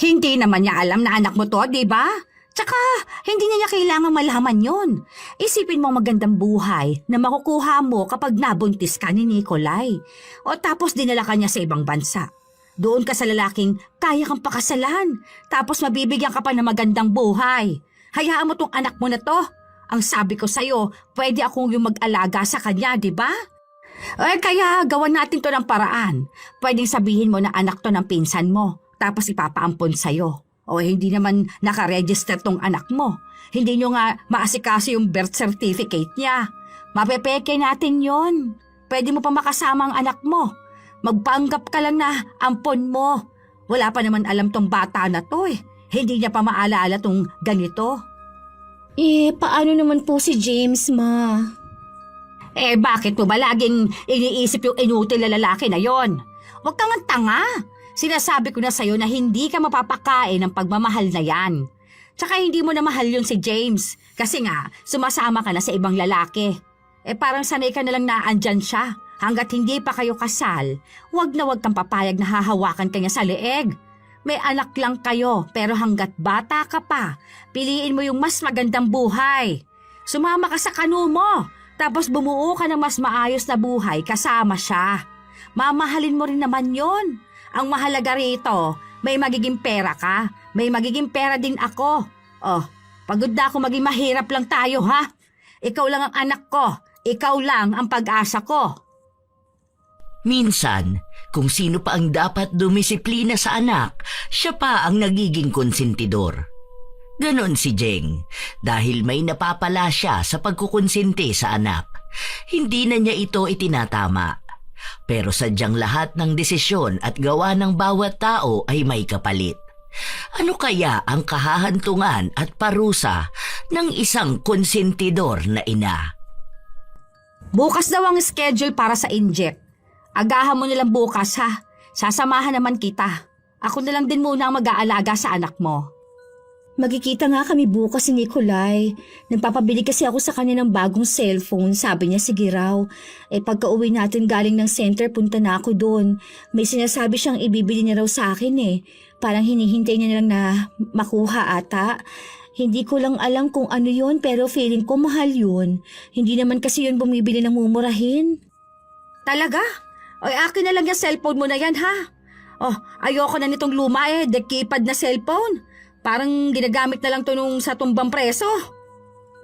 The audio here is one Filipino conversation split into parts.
Hindi naman niya alam na anak mo to, di ba? Tsaka, hindi niya kailangan malaman yon. Isipin mo magandang buhay na makukuha mo kapag nabuntis ka ni Nikolay. O tapos dinala ka niya sa ibang bansa. Doon ka sa lalaking kaya kang pakasalan. Tapos mabibigyan ka pa ng magandang buhay. Hayaan mo tong anak mo na to. Ang sabi ko sa'yo, pwede akong yung mag-alaga sa kanya, di ba? Kaya gawan natin to ng paraan. Pwedeng sabihin mo na anak to ng pinsan mo. Tapos ipapaampon sa'yo. O hindi naman nakaregister tong anak mo. Hindi nyo nga maasikaso yung birth certificate niya. Mapepeke natin yon. Pwede mo pa makasama ang anak mo. Magpanggap ka lang na ampon mo. Wala pa naman alam tong bata na to eh. Hindi niya pa maalala tong ganito. Paano naman po si James, ma? Bakit mo ba laging iniisip yung inutil na lalaki na yon? Huwag kang tanga. Sinasabi ko na sa'yo na hindi ka mapapakain ng pagmamahal na yan. Tsaka hindi mo na mahal yun si James. Kasi nga, sumasama ka na sa ibang lalaki. Parang sanay ka na lang na andyan siya. Hanggat hindi pa kayo kasal, wag na wag kang papayag na hahawakan ka niya sa leeg. May anak lang kayo, pero hanggat bata ka pa, piliin mo yung mas magandang buhay. Sumama ka sa kanu mo, tapos bumuo ka ng mas maayos na buhay kasama siya. Mamahalin mo rin naman yon. Ang mahalaga rito, may magiging pera ka, may magiging pera din ako. Pagod na ako maging mahirap lang tayo, ha? Ikaw lang ang anak ko, ikaw lang ang pag-asa ko. Minsan, kung sino pa ang dapat dumisiplina sa anak, siya pa ang nagiging konsentidor. Ganon si Jeng, dahil may napapala siya sa pagkukonsinti sa anak. Hindi na niya ito itinatama. Pero sadyang lahat ng desisyon at gawa ng bawat tao ay may kapalit. Ano kaya ang kahahantungan at parusa ng isang konsentidor na ina? Bukas daw ang schedule para sa inject. Agahan mo nilang bukas, ha? Sasamahan naman kita. Ako na lang din muna ang mag-aalaga sa anak mo. Magkikita nga kami bukas ni Nikolay. Nagpapabili kasi ako sa kanya ng bagong cellphone. Sabi niya, sige raw. Pagka-uwi natin galing ng center, punta na ako doon. May sinasabi siyang ibibili niya raw sa akin eh. Parang hinihintay niya lang na makuha ata. Hindi ko lang alam kung ano yon, pero feeling ko mahal yun. Hindi naman kasi yun bumibili ng mumurahin. Talaga? Akin na lang yung cellphone mo na yan, ha? Ayoko na nitong luma the keypad na cellphone. Parang ginagamit na lang to nung sa tumbang preso.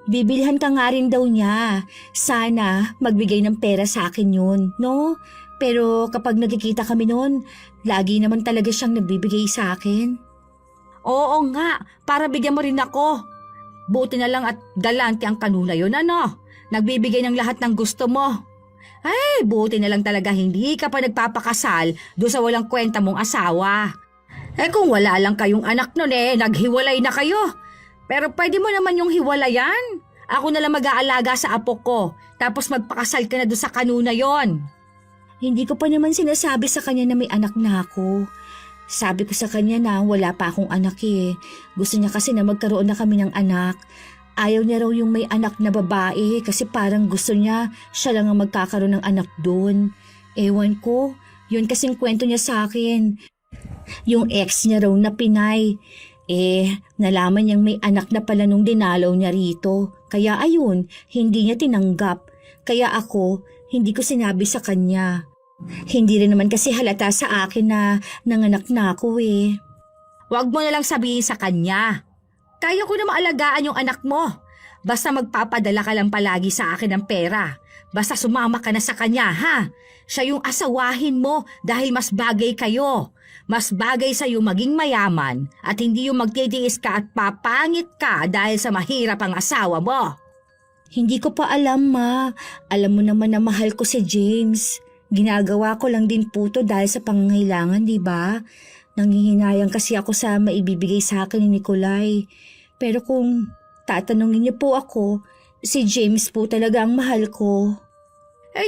Bibilhan ka nga rin daw niya. Sana magbigay ng pera sa akin yun, no? Pero kapag nagkikita kami noon, lagi naman talaga siyang nagbibigay sa akin. Oo nga, para bigyan mo rin ako. Buti na lang at galante ang kanuna yun, ano? Nagbibigay ng lahat ng gusto mo. Buti na lang talaga hindi ka pa nagpapakasal doon sa walang kwenta mong asawa. Kung wala lang kayong anak nun naghiwalay na kayo. Pero pwede mo naman yung hiwalayan. Ako na lang mag-aalaga sa apo ko, tapos magpakasal ka na doon sa kanuna yon. Hindi ko pa naman sinasabi sa kanya na may anak na ako. Sabi ko sa kanya na wala pa akong anak eh. Gusto niya kasi na magkaroon na kami ng anak. Ayaw niya raw yung may anak na babae kasi parang gusto niya siya lang ang magkakaroon ng anak doon. Ewan ko, yun kasing kwento niya sa akin. Yung ex niya raw na Pinay. Nalaman niyang may anak na pala nung dinalaw niya rito. Kaya ayun, hindi niya tinanggap. Kaya ako, hindi ko sinabi sa kanya. Hindi rin naman kasi halata sa akin na nanganak na ako eh. Huwag mo na lang sabihin sa kanya. Kaya ko na maalagaan yung anak mo. Basta magpapadala ka lang palagi sa akin ng pera. Basta sumama ka na sa kanya, ha? Siya yung asawahin mo dahil mas bagay kayo. Mas bagay sa'yo maging mayaman at hindi yung magtitiis ka at papangit ka dahil sa mahirap ang asawa mo. Hindi ko pa alam, ma. Alam mo naman na mahal ko si James. Ginagawa ko lang din po to dahil sa pangangailangan, di ba? Nanghihinayang kasi ako sa maibibigay sa akin ni Nikolay. Pero kung tatanungin niyo po ako, si James po talaga ang mahal ko.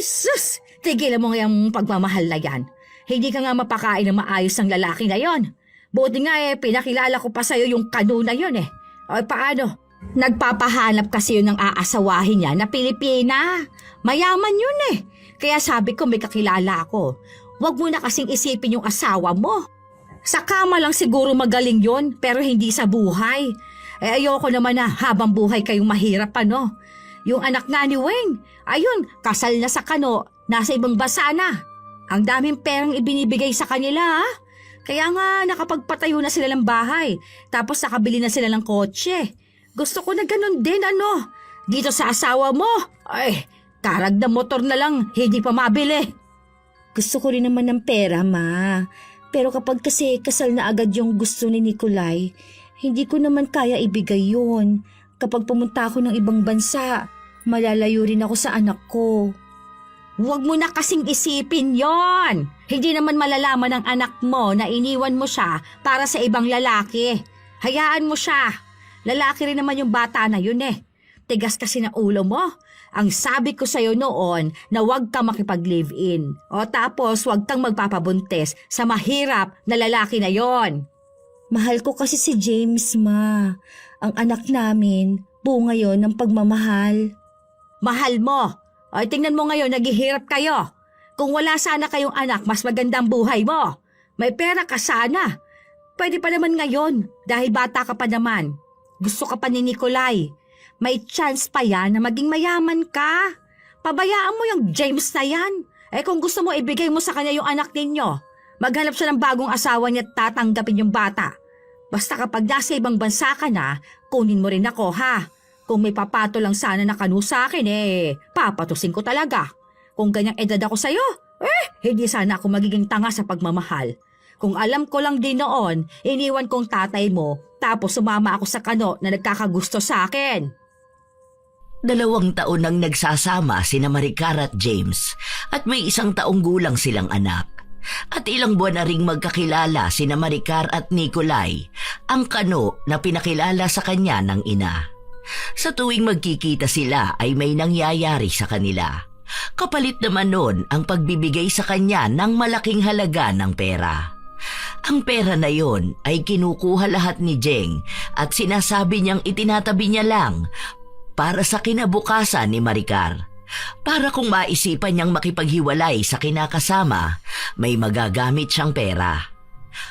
Sus! Tigilan mo nga yung pagmamahal na yan. Hindi ka nga mapakain ng maayos ng lalaki na yon. Buti nga pinakilala ko pa sa'yo yung kanuna yon eh. Paano? Nagpapahanap kasi yun ng aasawahin niya na Pilipina. Mayaman yun eh. Kaya sabi ko may kakilala ako. Huwag mo na kasing isipin yung asawa mo. Sa kama lang siguro magaling yon, pero hindi sa buhay. Ayoko naman na habang buhay kayong mahirap ano. Yung anak nga ni Wayne, ayun, kasal na sa Kano, nasa ibang bansa na. Ang daming perang ibinibigay sa kanila, ha? Kaya nga nakapagpatayo na sila ng bahay, tapos nakabili na sila ng kotse. Gusto ko na ganun din, ano? Dito sa asawa mo, ay, karag na motor na lang, hindi pa mabili. Gusto ko rin naman ng pera, ma. Pero kapag kasi kasal na agad yung gusto ni Nikolai, hindi ko naman kaya ibigay yun. Kapag pumunta ako ng ibang bansa, malalayo rin ako sa anak ko. Huwag mo na kasing isipin yon. Hindi naman malalaman ng anak mo na iniwan mo siya para sa ibang lalaki. Hayaan mo siya. Lalaki rin naman yung bata na yun eh. Tigas kasi na ulo mo. Ang sabi ko sa'yo noon na huwag ka makipag-live-in. O tapos huwag kang magpapabuntis sa mahirap na lalaki na yon. Mahal ko kasi si James, ma. Ang anak namin, bunga yon ng pagmamahal. Mahal mo. Ay, tingnan mo ngayon, naghihirap kayo. Kung wala sana kayong anak, mas magandang buhay mo. May pera ka sana. Pwede pa naman ngayon, dahil bata ka pa naman. Gusto ka pa ni Nikolai. May chance pa yan na maging mayaman ka. Pabayaan mo yung James na yan. Kung gusto mo, ibigay mo sa kanya yung anak ninyo. Maghanap siya ng bagong asawa niya at tatanggapin yung bata. Basta kapag nasa ibang bansa ka na, kunin mo rin ako, ha? Kung may papato lang sana na kanu sa akin, papatusin ko talaga. Kung ganyang edad ako sa'yo, hindi sana ako magiging tanga sa pagmamahal. Kung alam ko lang din noon, iniwan kong tatay mo, tapos sumama ako sa Kano na nagkakagusto sa akin. 2 taon nang nagsasama sina Maricar at James at may 1 taong gulang silang anak. At ilang buwan na ring magkakilala sina Maricar at Nikolai, ang Kano na pinakilala sa kanya ng ina. Sa tuwing magkikita sila ay may nangyayari sa kanila. Kapalit naman nun ang pagbibigay sa kanya ng malaking halaga ng pera. Ang pera na yon ay kinukuha lahat ni Jeng at sinasabi niyang itinatabi niya lang para sa kinabukasan ni Maricar. Para kung maisipan niyang makipaghiwalay sa kinakasama, may magagamit siyang pera.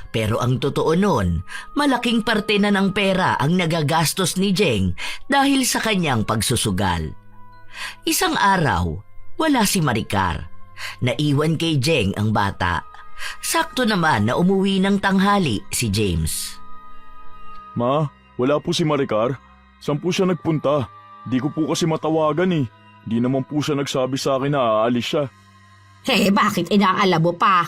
Pero ang totoo nun, malaking parte na ng pera ang nagagastos ni Jeng dahil sa kanyang pagsusugal. Isang araw, wala si Maricar. Naiwan kay Jeng ang bata. Sakto naman na umuwi ng tanghali si James. Ma, wala po si Maricar. Saan po siya nagpunta? Di ko po kasi matawagan eh. Di naman po siya nagsabi sa akin na aalis siya. Bakit inaalala mo pa?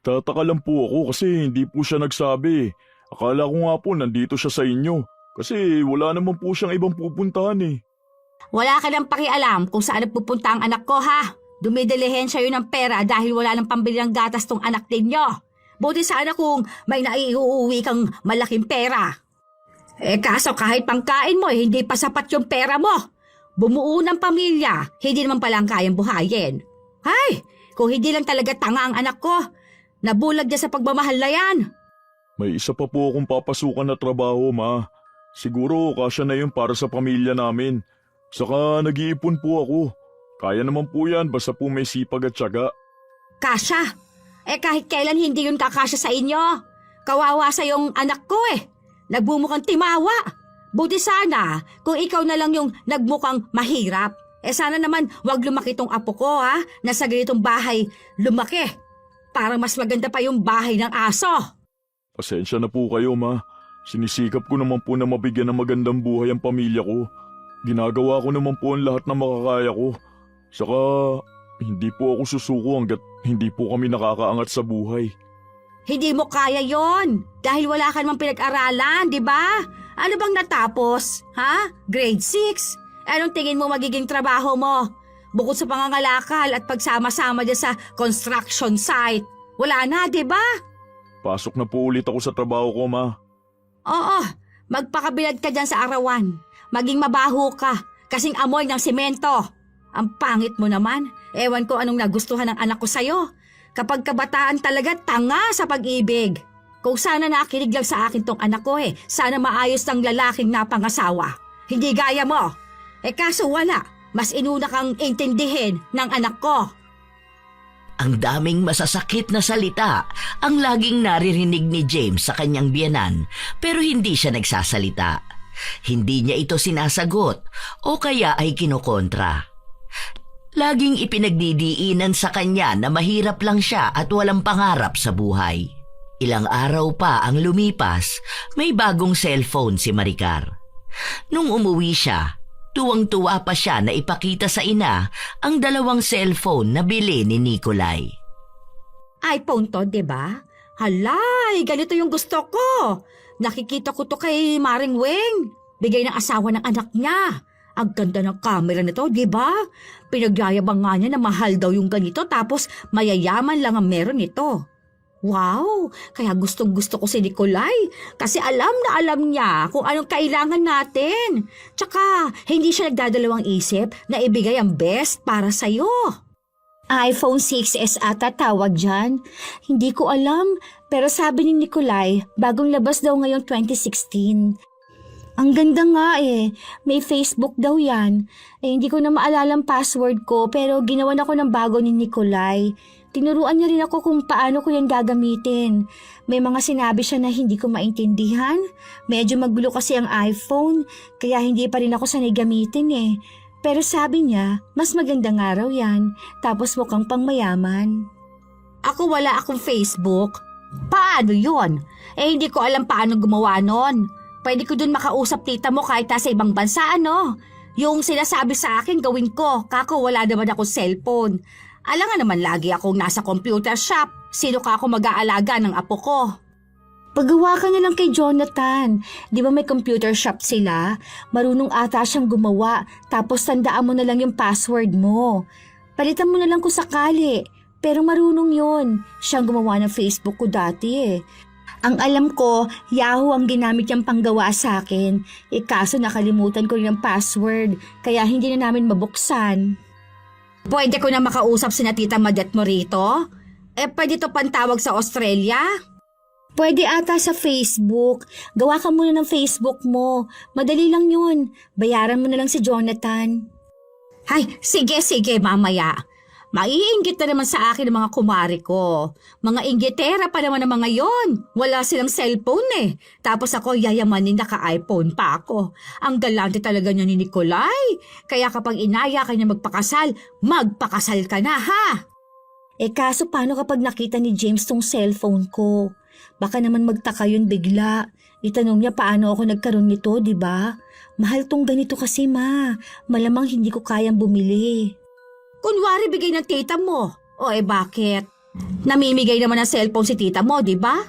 Tataka lang po ako kasi hindi po siya nagsabi. Akala ko nga po nandito siya sa inyo. Kasi wala naman po siyang ibang pupuntahan eh. Wala ka nang pakialam kung saan nagpupunta ang anak ko, ha? Dumidilihin siya yun ng pera dahil wala nang pambili ng gatas tong anak ninyo. Buti sana kung may naiuuwi kang malaking pera. Kaso kahit pangkain mo, hindi pa sapat yung pera mo. Bumuo ng pamilya, hindi naman palang kayang buhayin. Ay, kung hindi lang talaga tanga ang anak ko, nabulag niya sa pagmamahal na yan. May isa pa po akong papasukan na trabaho, ma. Siguro kasya na yun para sa pamilya namin. Saka nag-iipon po ako. Kaya naman po yan basta po may sipag at tiyaga. Kasya? Kahit kailan hindi yun kakasya sa inyo. Kawawa sa yung anak ko Nagbumukang timawa. Buti sana kung ikaw na lang yung nagmukhang mahirap. Sana naman wag lumaki tong apo ko na sa ganitong bahay lumaki. Parang mas maganda pa yung bahay ng aso. Pasensya na po kayo, ma. Sinisikap ko naman po na mabigyan ng magandang buhay ang pamilya ko. Ginagawa ko naman po ang lahat na makakaya ko. Saka hindi po ako susuko hanggat hindi po kami nakakaangat sa buhay. Hindi mo kaya yon dahil wala ka namang pinag-aralan, di ba? Ano bang natapos? Grade 6? Anong tingin mo magiging trabaho mo? Bukod sa pangangalakal at pagsama-sama dyan sa construction site. Wala na, di ba? Pasok na po ulit ako sa trabaho ko, ma. Oo, magpakabilad ka dyan sa arawan. Maging mabaho ka, kasing amoy ng semento. Ang pangit mo naman. Ewan ko anong nagustuhan ng anak ko sa'yo. Kapag kabataan talaga, tanga sa pag-ibig. Kung sana nakinig lang sa akin tong anak ko sana maayos ng lalaking napangasawa. Hindi gaya mo. Kaso wala. Mas inuna kang intindihin ng anak ko. Ang daming masasakit na salita ang laging naririnig ni James sa kanyang biyenan pero hindi siya nagsasalita. Hindi niya ito sinasagot o kaya ay kinokontra. Laging ipinagdidiinan sa kanya na mahirap lang siya at walang pangarap sa buhay. Ilang araw pa ang lumipas, may bagong cellphone si Maricar. Nung umuwi siya, tuwang-tuwa pa siya na ipakita sa ina ang 2 cellphone na bili ni Nikolai. iPhone to, di ba? Halay, ganito yung gusto ko. Nakikita ko to kay Maring Weng. Bigay ng asawa ng anak niya. Ang ganda ng camera nito, di ba? Pinagyayabang nga niya na mahal daw yung ganito tapos mayayaman lang ang meron nito. Wow, kaya gustong-gusto ko si Nikolai kasi alam na alam niya kung anong kailangan natin. Tsaka hindi siya nagdadalawang isip na ibigay ang best para sa'yo. iPhone 6s ata tawag dyan. Hindi ko alam, pero sabi ni Nikolai, bagong labas daw ngayong 2016. Ang ganda nga eh, may Facebook daw yan. Hindi ko na maalala ang password ko pero ginawan ako ng bago ni Nikolai. Tinuruan niya rin ako kung paano ko yan gagamitin. May mga sinabi siya na hindi ko maintindihan. Medyo magulo kasi ang iPhone, kaya hindi pa rin ako sanay gamitin eh. Pero sabi niya, mas maganda nga raw yan, tapos mukhang pangmayaman. Ako wala akong Facebook. Paano yun? Hindi ko alam paano gumawa nun. Pwede ko dun makausap tita mo kahit nasa ibang bansa, ano? Yung sinasabi sa akin gawin ko, kako wala naman akong cellphone. Alam nga naman lagi akong nasa computer shop. Sino ka ako mag-aalaga ng apo ko? Pagawa ka na lang kay Jonathan. Di ba may computer shop sila? Marunong ata siyang gumawa, tapos tandaan mo na lang yung password mo. Palitan mo na lang kung sakali. Pero marunong yon. Siyang gumawa ng Facebook ko dati eh. Ang alam ko, Yahoo ang ginamit niyang panggawa sa akin. Kaso nakalimutan ko rin ang password, kaya hindi na namin mabuksan. Pwede ko na makausap si na tita Madet mo rito? Pwede to pantawag sa Australia? Pwede ata sa Facebook. Gawa ka muna ng Facebook mo. Madali lang yun. Bayaran mo na lang si Jonathan. Ay, sige, mamaya. Maiinggit na naman sa akin ng mga kumari ko. Mga inggitera pa naman ng mga yon. Wala silang cellphone eh. Tapos ako yayamanin naka-iPhone pa ako. Ang galante talaga niya ni Nikolai. Kaya kapag inaya ka niya magpakasal ka na ha. Kaso paano kapag nakita ni James tong cellphone ko? Baka naman magtaka yun bigla. Itanong niya paano ako nagkaroon nito, di ba? Mahal tong ganito kasi ma. Malamang hindi ko kayang bumili. Kunwari bigay ng tita mo. O bakit? Namimigay naman ng cellphone si tita mo, di ba?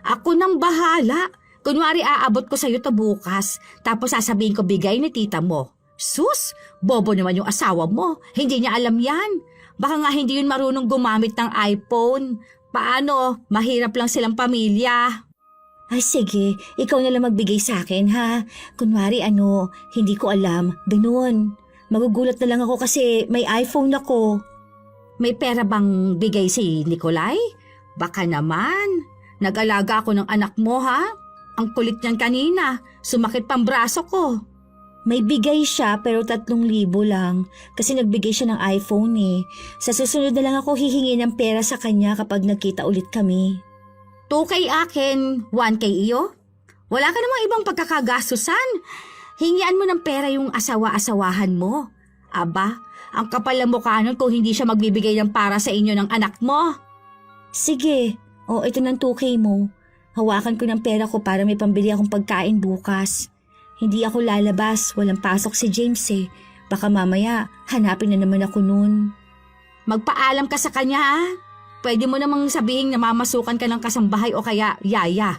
Ako nang bahala. Kunwari aabot ko sa'yo to bukas, tapos sasabihin ko bigay ni tita mo. Sus, bobo naman yung asawa mo. Hindi niya alam yan. Baka nga hindi yun marunong gumamit ng iPhone. Paano? Mahirap lang silang pamilya. Ay sige, ikaw na lang magbigay sa akin ha. Kunwari hindi ko alam, ganun. Magugulat na lang ako kasi may iPhone ako. May pera bang bigay si Nikolai? Baka naman. Nag-alaga ako ng anak mo ha? Ang kulit niyan kanina. Sumakit pang braso ko. May bigay siya pero 3,000 lang kasi nagbigay siya ng iPhone eh. Sa susunod na lang ako hihingi ng pera sa kanya kapag nagkita ulit kami. 2K akin, 1K iyo? Wala ka namang ibang pagkakagastusan. Hingian mo ng pera yung asawa-asawahan mo. Aba, ang kapal ng mukha nun kung hindi siya magbibigay ng para sa inyo ng anak mo. Sige, ito ng 2K mo. Hawakan ko ng pera ko para may pambili akong pagkain bukas. Hindi ako lalabas, walang pasok si James eh. Baka mamaya, hanapin na naman ako nun. Magpaalam ka sa kanya ha. Pwede mo namang sabihin na mamasukan ka ng kasambahay o kaya yaya.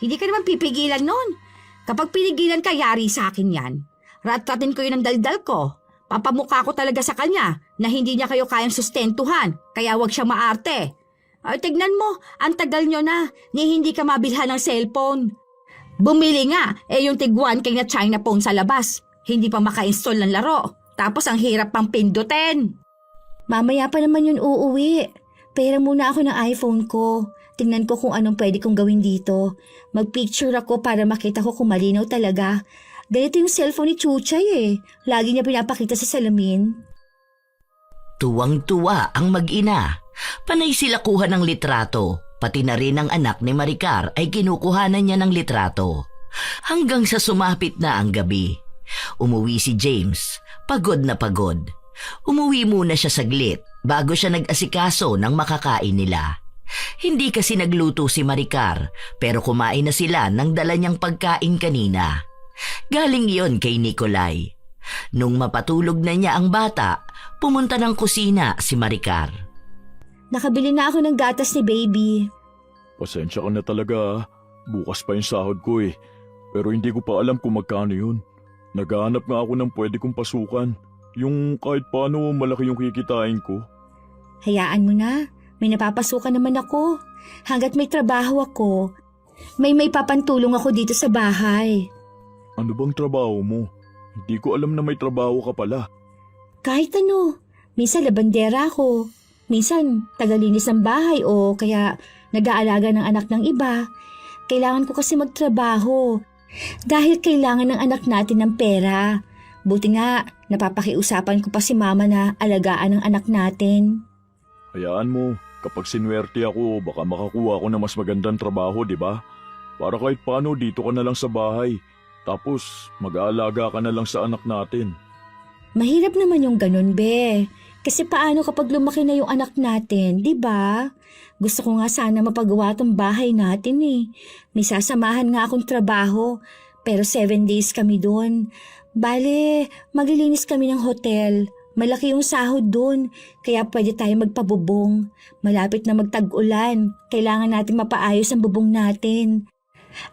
Hindi ka naman pipigilan nun. Kapag pinigilan ka, yari sa akin yan. Rat-ratin ko yun ang daldal ko. Papamukha ko talaga sa kanya na hindi niya kayo kayang sustentuhan, kaya wag siya maarte. Ay, tignan mo, ang tagal nyo na, ni hindi ka mabilhan ng cellphone. Bumili nga, yung tiguan kay na China phone sa labas. Hindi pa maka-install ng laro. Tapos ang hirap pang pindutin. Mamaya pa naman yun uuwi. Pera muna ako ng iPhone ko. Tingnan ko kung anong pwede kong gawin dito. Mag-picture ako para makita ko kung malinaw talaga. Ganito yung cellphone ni Chuchay eh. Lagi niya pinapakita sa salamin. Tuwang-tuwa ang mag-ina Panay sila kuha ng litrato, pati na rin ang anak ni Maricar ay kinukuhanan niya ng litrato. Hanggang sa sumapit na ang gabi. Umuwi si James, pagod na pagod. Umuwi muna siya saglit bago siya nag-asikaso ng makakain nila. Hindi kasi nagluto si Maricar pero kumain na sila ng dala niyang pagkain kanina. Galing yon kay Nicolay. Nung mapatulog na niya ang bata, pumunta ng kusina si Maricar. Nakabili na ako ng gatas ni baby. Pasensya ka na talaga ah. Bukas pa yung sahod ko eh. Pero hindi ko pa alam kung magkano yun. Naghahanap nga ako ng pwede kong pasukan. Yung kahit paano malaki yung kikitain ko. Hayaan mo na. May napapasukan naman ako. Hanggat may trabaho ako, may papantulong ako dito sa bahay. Ano bang trabaho mo? Hindi ko alam na may trabaho ka pala. Kahit ano. Minsan labandera ako. Minsan tagalinis ng bahay o kaya nag-aalaga ng anak ng iba. Kailangan ko kasi magtrabaho. Dahil kailangan ng anak natin ng pera. Buti nga, napapakiusapan ko pa si mama na alagaan ng anak natin. Hayaan mo, kapag sinwerte ako, baka makakuha ako ng mas magandang trabaho, di ba? Para kahit paano dito ka na lang sa bahay. Tapos mag-aalaga ka na lang sa anak natin. Mahirap naman yung ganun, be. Kasi paano kapag lumaki na yung anak natin, di ba? Gusto ko nga sana mapagawa tong bahay natin eh. May sasamahan nga akong trabaho, pero 7 days kami doon. Bale, maglilinis kami ng hotel. Malaki yung sahod doon, kaya pwede tayo magpabubong. Malapit na magtag-ulan, kailangan natin mapaayos ang bubong natin.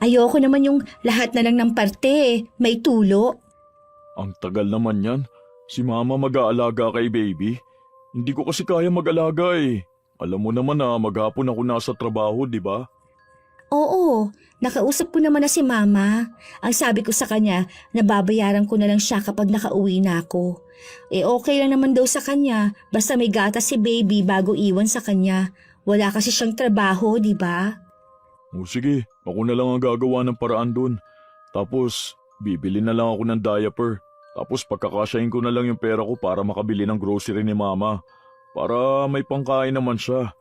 Ayoko naman yung lahat na lang ng parte, may tulo. Ang tagal naman yan. Si mama mag-aalaga kay baby. Hindi ko kasi kaya mag-alaga eh. Alam mo naman na maghapon ako nasa trabaho, di ba? Oo, nakausap ko naman na si mama. Ang sabi ko sa kanya, nababayaran ko na lang siya kapag nakauwi na ako. Okay lang naman daw sa kanya, basta may gatas si baby bago iwan sa kanya. Wala kasi siyang trabaho, di ba? O sige, ako na lang ang gagawa ng paraan dun. Tapos, bibili na lang ako ng diaper. Tapos pagkakasyahin ko na lang yung pera ko para makabili ng grocery ni mama. Para may pangkain naman siya.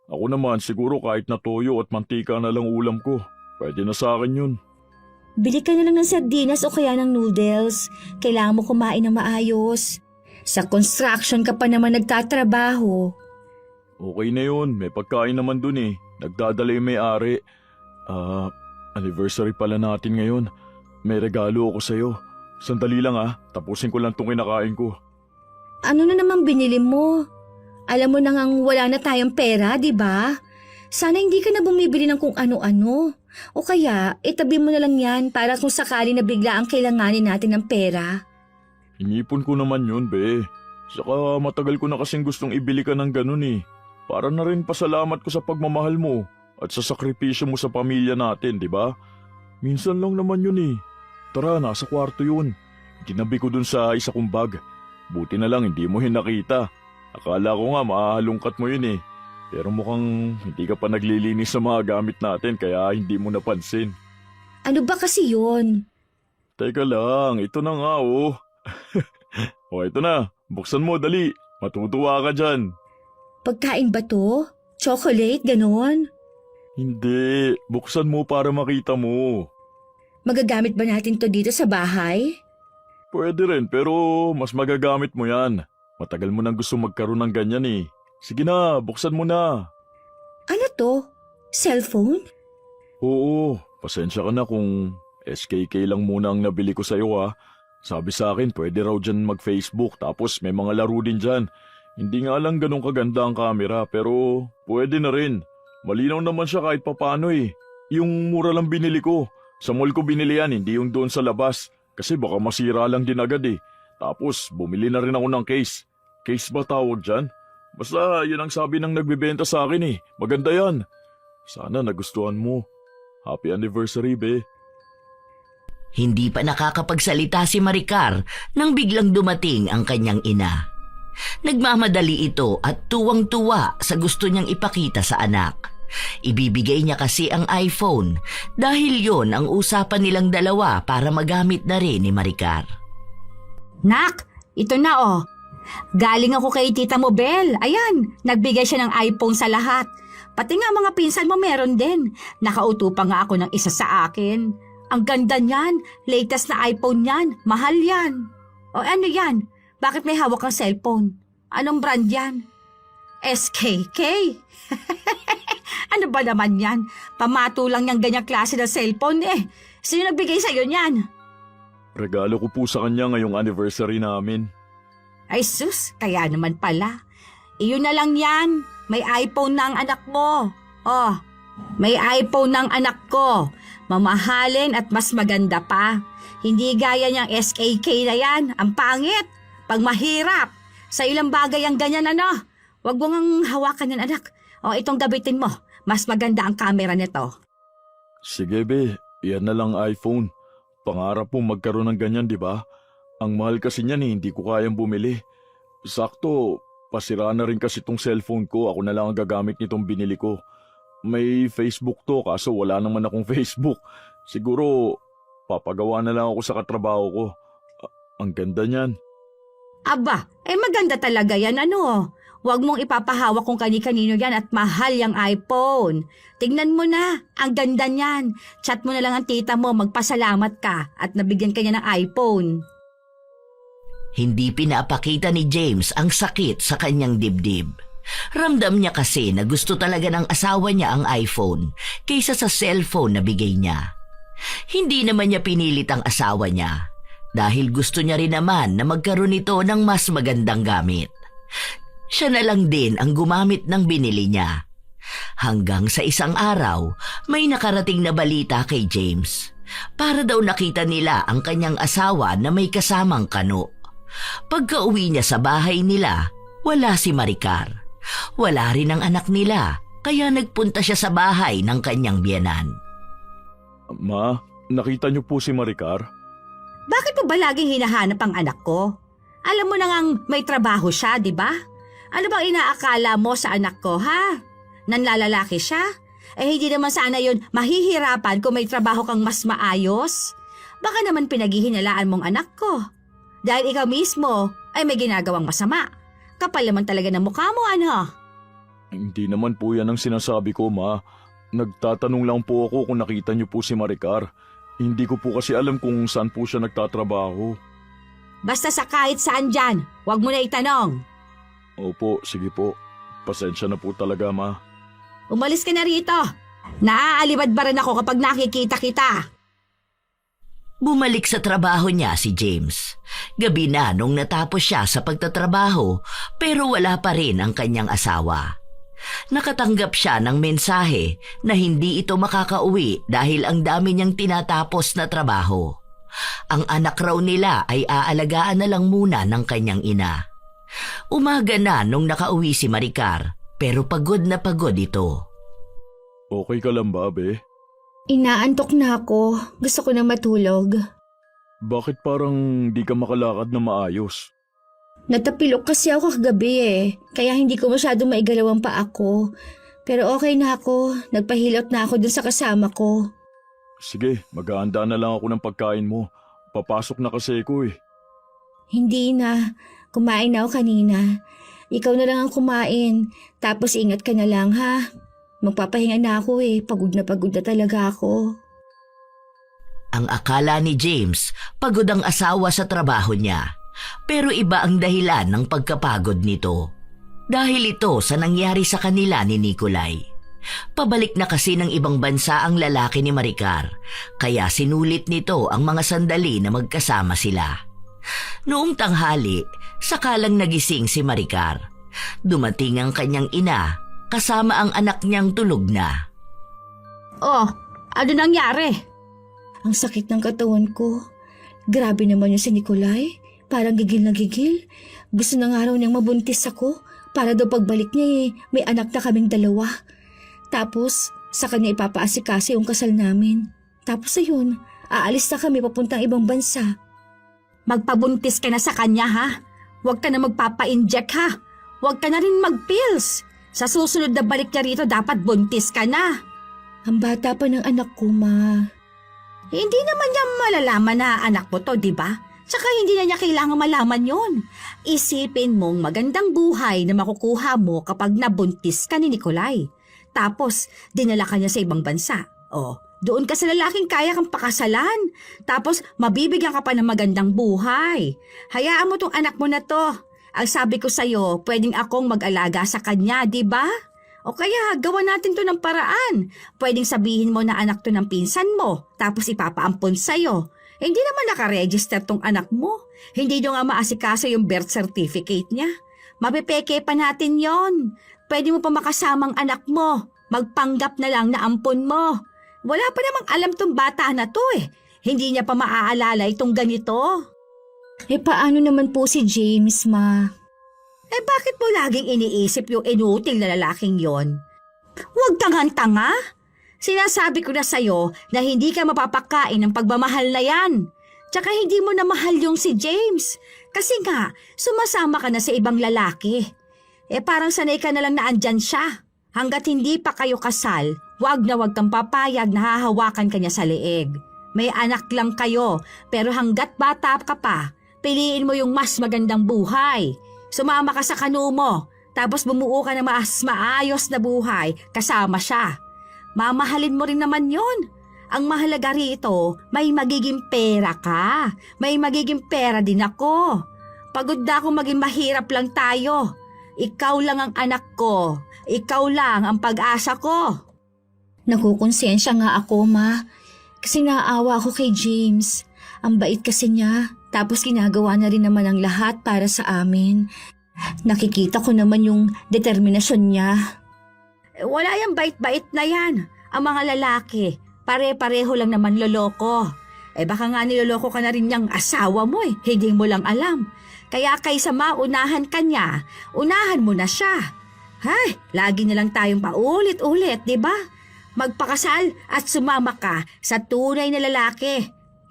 Ako naman siguro kahit na toyo at mantika na lang ulam ko. Pwede na sa akin yun. Bili ka na lang ng sardinas o kaya ng noodles. Kailangan mo kumain ng maayos. Sa construction ka pa naman nagtatrabaho. Okay na yun, may pagkain naman dun eh. Nagdadala yung may-ari. Anniversary pala natin ngayon. May regalo ako sa'yo. Sandali lang tapusin ko lang itong kinakain ko. Ano na naman binili mo? Alam mo na ngang wala na tayong pera, di ba? Sana hindi ka na bumibili ng kung ano-ano. O kaya, itabi mo na lang yan para kung sakali na bigla ang kailanganin natin ng pera. Inipon ko naman yun, be. Saka matagal ko na kasing gustong ibili ka ng ganun eh. Para na rin pasalamat ko sa pagmamahal mo at sa sakripisyo mo sa pamilya natin, di ba? Minsan lang naman yun eh. Tara, nasa kwarto yun. Ginabi ko dun sa isa kong bag. Buti na lang hindi mo nakita. Akala ko nga mahalungkat mo yun eh. Pero mukhang hindi ka pa naglilinis sa mga gamit natin kaya hindi mo napansin. Ano ba kasi yun? Teka lang, ito na nga oh. O ito na, buksan mo dali. Matutuwa ka dyan. Pagkain ba to? Chocolate, ganon? Hindi, buksan mo para makita mo. Magagamit ba natin to dito sa bahay? Pwede rin pero mas magagamit mo yan. Matagal mo nang gusto magkaroon ng ganyan eh. Sige na, buksan mo na. Ano to? Cellphone? Oo, pasensya ka na kung SKK lang muna ang nabili ko sa'yo ha. Sabi sa akin pwede raw dyan mag-Facebook tapos may mga laro din dyan. Hindi nga lang ganun kaganda ang camera pero pwede na rin. Malinaw naman siya kahit papano eh. Yung mura lang binili ko. Sa mall ko binili yan, hindi yung doon sa labas. Kasi baka masira lang din agad eh. Tapos bumili na rin ako ng case. Case ba tawag dyan? Basta yun ang sabi ng nagbibenta sa akin eh. Maganda yan. Sana nagustuhan mo. Happy anniversary, be. Hindi pa nakakapagsalita si Maricar nang biglang dumating ang kanyang ina. Nagmamadali ito at tuwang-tuwa sa gusto niyang ipakita sa anak. Ibibigay niya kasi ang iPhone dahil yon ang usapan nilang dalawa para magamit na rin ni Maricar. Nak, ito na oh. Galing ako kay Tita Mobel. Ayan, nagbigay siya ng iPhone sa lahat. Pati nga mga pinsan mo meron din. Nakauto pa nga ako ng isa sa akin. Ang ganda niyan. Latest na iPhone niyan. Mahal yan. O ano yan? Bakit may hawak kang cellphone? Anong brand yan? SKK? Ano ba naman yan? Pamato lang yung ganyang klase ng cellphone eh. Sino nagbigay sa'yo niyan? Regalo ko po sa kanya ngayong anniversary namin. Ay sus, kaya naman pala. Iyon na lang yan. May iPhone na ang anak mo. Oh, may iPhone na ang anak ko. Mamahalin at mas maganda pa. Hindi gaya niyang SKK na yan. Ang pangit. Pag mahirap. Sa ilang bagay ang ganyan ano. Huwag mo ngang hawakan yan anak. O itong gabitin mo. Mas maganda ang camera nito. Sige be, yan na lang iPhone. Pangarap mo magkaroon ng ganyan, di ba? Ang mahal kasi niyan hindi ko kayang bumili. Sakto, pasira na rin kasi tong cellphone ko. Ako na lang ang gagamit nitong binili ko. May Facebook to kaso wala naman akong Facebook. Siguro, papagawa na lang ako sa katrabaho ko. Ang ganda niyan. Aba, maganda talaga yan ano. Huwag mong ipapahawak kung kani-kanino yan at mahal yung iPhone. Tingnan mo na, ang ganda niyan. Chat mo na lang ang tita mo, magpasalamat ka at nabigyan ka niya ng iPhone. Hindi pinapakita ni James ang sakit sa kanyang dibdib. Ramdam niya kasi na gusto talaga ng asawa niya ang iPhone kaysa sa cellphone na bigay niya. Hindi naman niya pinilit ang asawa niya dahil gusto niya rin naman na magkaroon ito ng mas magandang gamit. Siya na lang din ang gumamit ng binili niya. Hanggang sa isang araw, may nakarating na balita kay James. Para daw nakita nila ang kanyang asawa na may kasamang kano. Pagka-uwi niya sa bahay nila, wala si Maricar. Wala rin ang anak nila, kaya nagpunta siya sa bahay ng kanyang biyenan. Ma, nakita niyo po si Maricar? Bakit mo ba laging hinahanap ang anak ko? Alam mo na ngang may trabaho siya, di ba? Ano bang inaakala mo sa anak ko, ha? Nanlalalaki siya? Hindi naman sana yun mahihirapan kung may trabaho kang mas maayos. Baka naman pinaghihinalaan mong anak ko. Dahil ikaw mismo ay may ginagawang masama. Kapal naman talaga ng mukha mo, ano? Hindi naman po yan ang sinasabi ko, ma. Nagtatanong lang po ako kung nakita niyo po si Maricar. Hindi ko po kasi alam kung saan po siya nagtatrabaho. Basta sa kahit saan dyan, huwag mo na itanong. Opo, sige po. Pasensya na po talaga, ma. Umalis ka na rito. Naaalibad ba rin ako kapag nakikita kita? Bumalik sa trabaho niya si James. Gabi na nung natapos siya sa pagtatrabaho pero wala pa rin ang kanyang asawa. Nakatanggap siya ng mensahe na hindi ito makakauwi dahil ang dami niyang tinatapos na trabaho. Ang anak raw nila ay aalagaan na lang muna ng kanyang ina. Umaga na nung nakauwi si Maricar pero pagod na pagod ito. Okay ka lang ba, be? Inaantok na ako. Gusto ko na matulog. Bakit parang di ka makalakad na maayos? Natapilok kasi ako kagabi kaya hindi ko masyado maigalaw ang paa ko. Pero okay na ako. Nagpahilot na ako dun sa kasama ko. Sige, maghahanda na lang ako ng pagkain mo. Papasok na kasi ako Hindi na. Kumain na ako kanina. Ikaw na lang ang kumain. Tapos ingat ka na lang ha. Magpapahinga na ako Pagod na talaga ako. Ang akala ni James, pagod ang asawa sa trabaho niya. Pero iba ang dahilan ng pagkapagod nito. Dahil ito sa nangyari sa kanila ni Nikolay. Pabalik na kasi ng ibang bansa ang lalaki ni Maricar, kaya sinulit nito ang mga sandali na magkasama sila. Noong tanghali, sakalang nagising si Maricar. Dumating ang kanyang ina, kasama ang anak niyang tulog na. Oh, ano nangyari? Ang sakit ng katawan ko. Grabe naman yung si Nikolay. Parang gigil na gigil. Gusto na nga raw niyang mabuntis ako para daw pagbalik niya may anak na kaming dalawa. Tapos, sa kanya ipapaasikaso yung kasal namin. Tapos ayun, aalis na kami papuntang ibang bansa. Magpabuntis ka na sa kanya, ha? Huwag ka na magpapa-inject, ha? Huwag ka na rin mag-pills. Sa susunod na balik niya rito, dapat buntis ka na. Ang bata pa ng anak ko, ma. Hindi naman niya malalaman na anak mo to, di ba? Tsaka hindi na niya kailangan malaman yon. Isipin mong magandang buhay na makukuha mo kapag nabuntis ka ni Nikolay. Tapos, dinala ka niya sa ibang bansa. O, doon ka sa lalaking kaya kang pakasalan. Tapos, mabibigyan ka pa ng magandang buhay. Hayaan mo tong anak mo na to. Ang sabi ko sa'yo, pwedeng akong mag-alaga sa kanya, di ba? O kaya, gawa natin to ng paraan. Pwedeng sabihin mo na anak to ng pinsan mo, tapos ipapaampon sa'yo. Hindi naman nakaregister tong anak mo. Hindi nyo nga maasikaso yung birth certificate niya. Mapipeke pa natin yon. Pwede mo pa makasamang anak mo. Magpanggap na lang na ampon mo. Wala pa namang alam tong bata na to eh. Hindi niya pa maaalala itong ganito. Paano naman po si James, ma? Bakit mo laging iniisip yung inutil na lalaking yon? Huwag tanga. Sinasabi ko na sa'yo na hindi ka mapapakain ng pagmamahal na yan. Tsaka hindi mo na mahal yung si James. Kasi nga, sumasama ka na sa ibang lalaki. Parang sanay ka na lang na andyan siya. Hanggat hindi pa kayo kasal, wag kang papayag na hahawakan ka niya sa leeg. May anak lang kayo, pero hanggat bata ka pa, piliin mo yung mas magandang buhay. Sumama ka sa kanu mo, tapos bumuo ka ng mas maayos na buhay kasama siya. Mamahalin mo rin naman yon. Ang mahalaga rito, may magiging pera ka. May magiging pera din ako. Pagod na akong maging mahirap lang tayo. Ikaw lang ang anak ko. Ikaw lang ang pag-asa ko. Nakukonsensya nga ako, ma. Kasi naawa ako kay James. Ang bait kasi niya. Tapos ginagawa na rin naman ang lahat para sa amin. Nakikita ko naman yung determinasyon niya. Wala yung bait-bait na yan. Ang mga lalaki, pare-pareho lang naman loloko. Baka nga niloloko ka na rin niyang asawa mo eh. Hindi mo lang alam. Kaya kaysa maunahan ka niya, unahan mo na siya. Hay, lagi na lang tayong paulit-ulit, di ba? Magpakasal at sumama ka sa tunay na lalaki.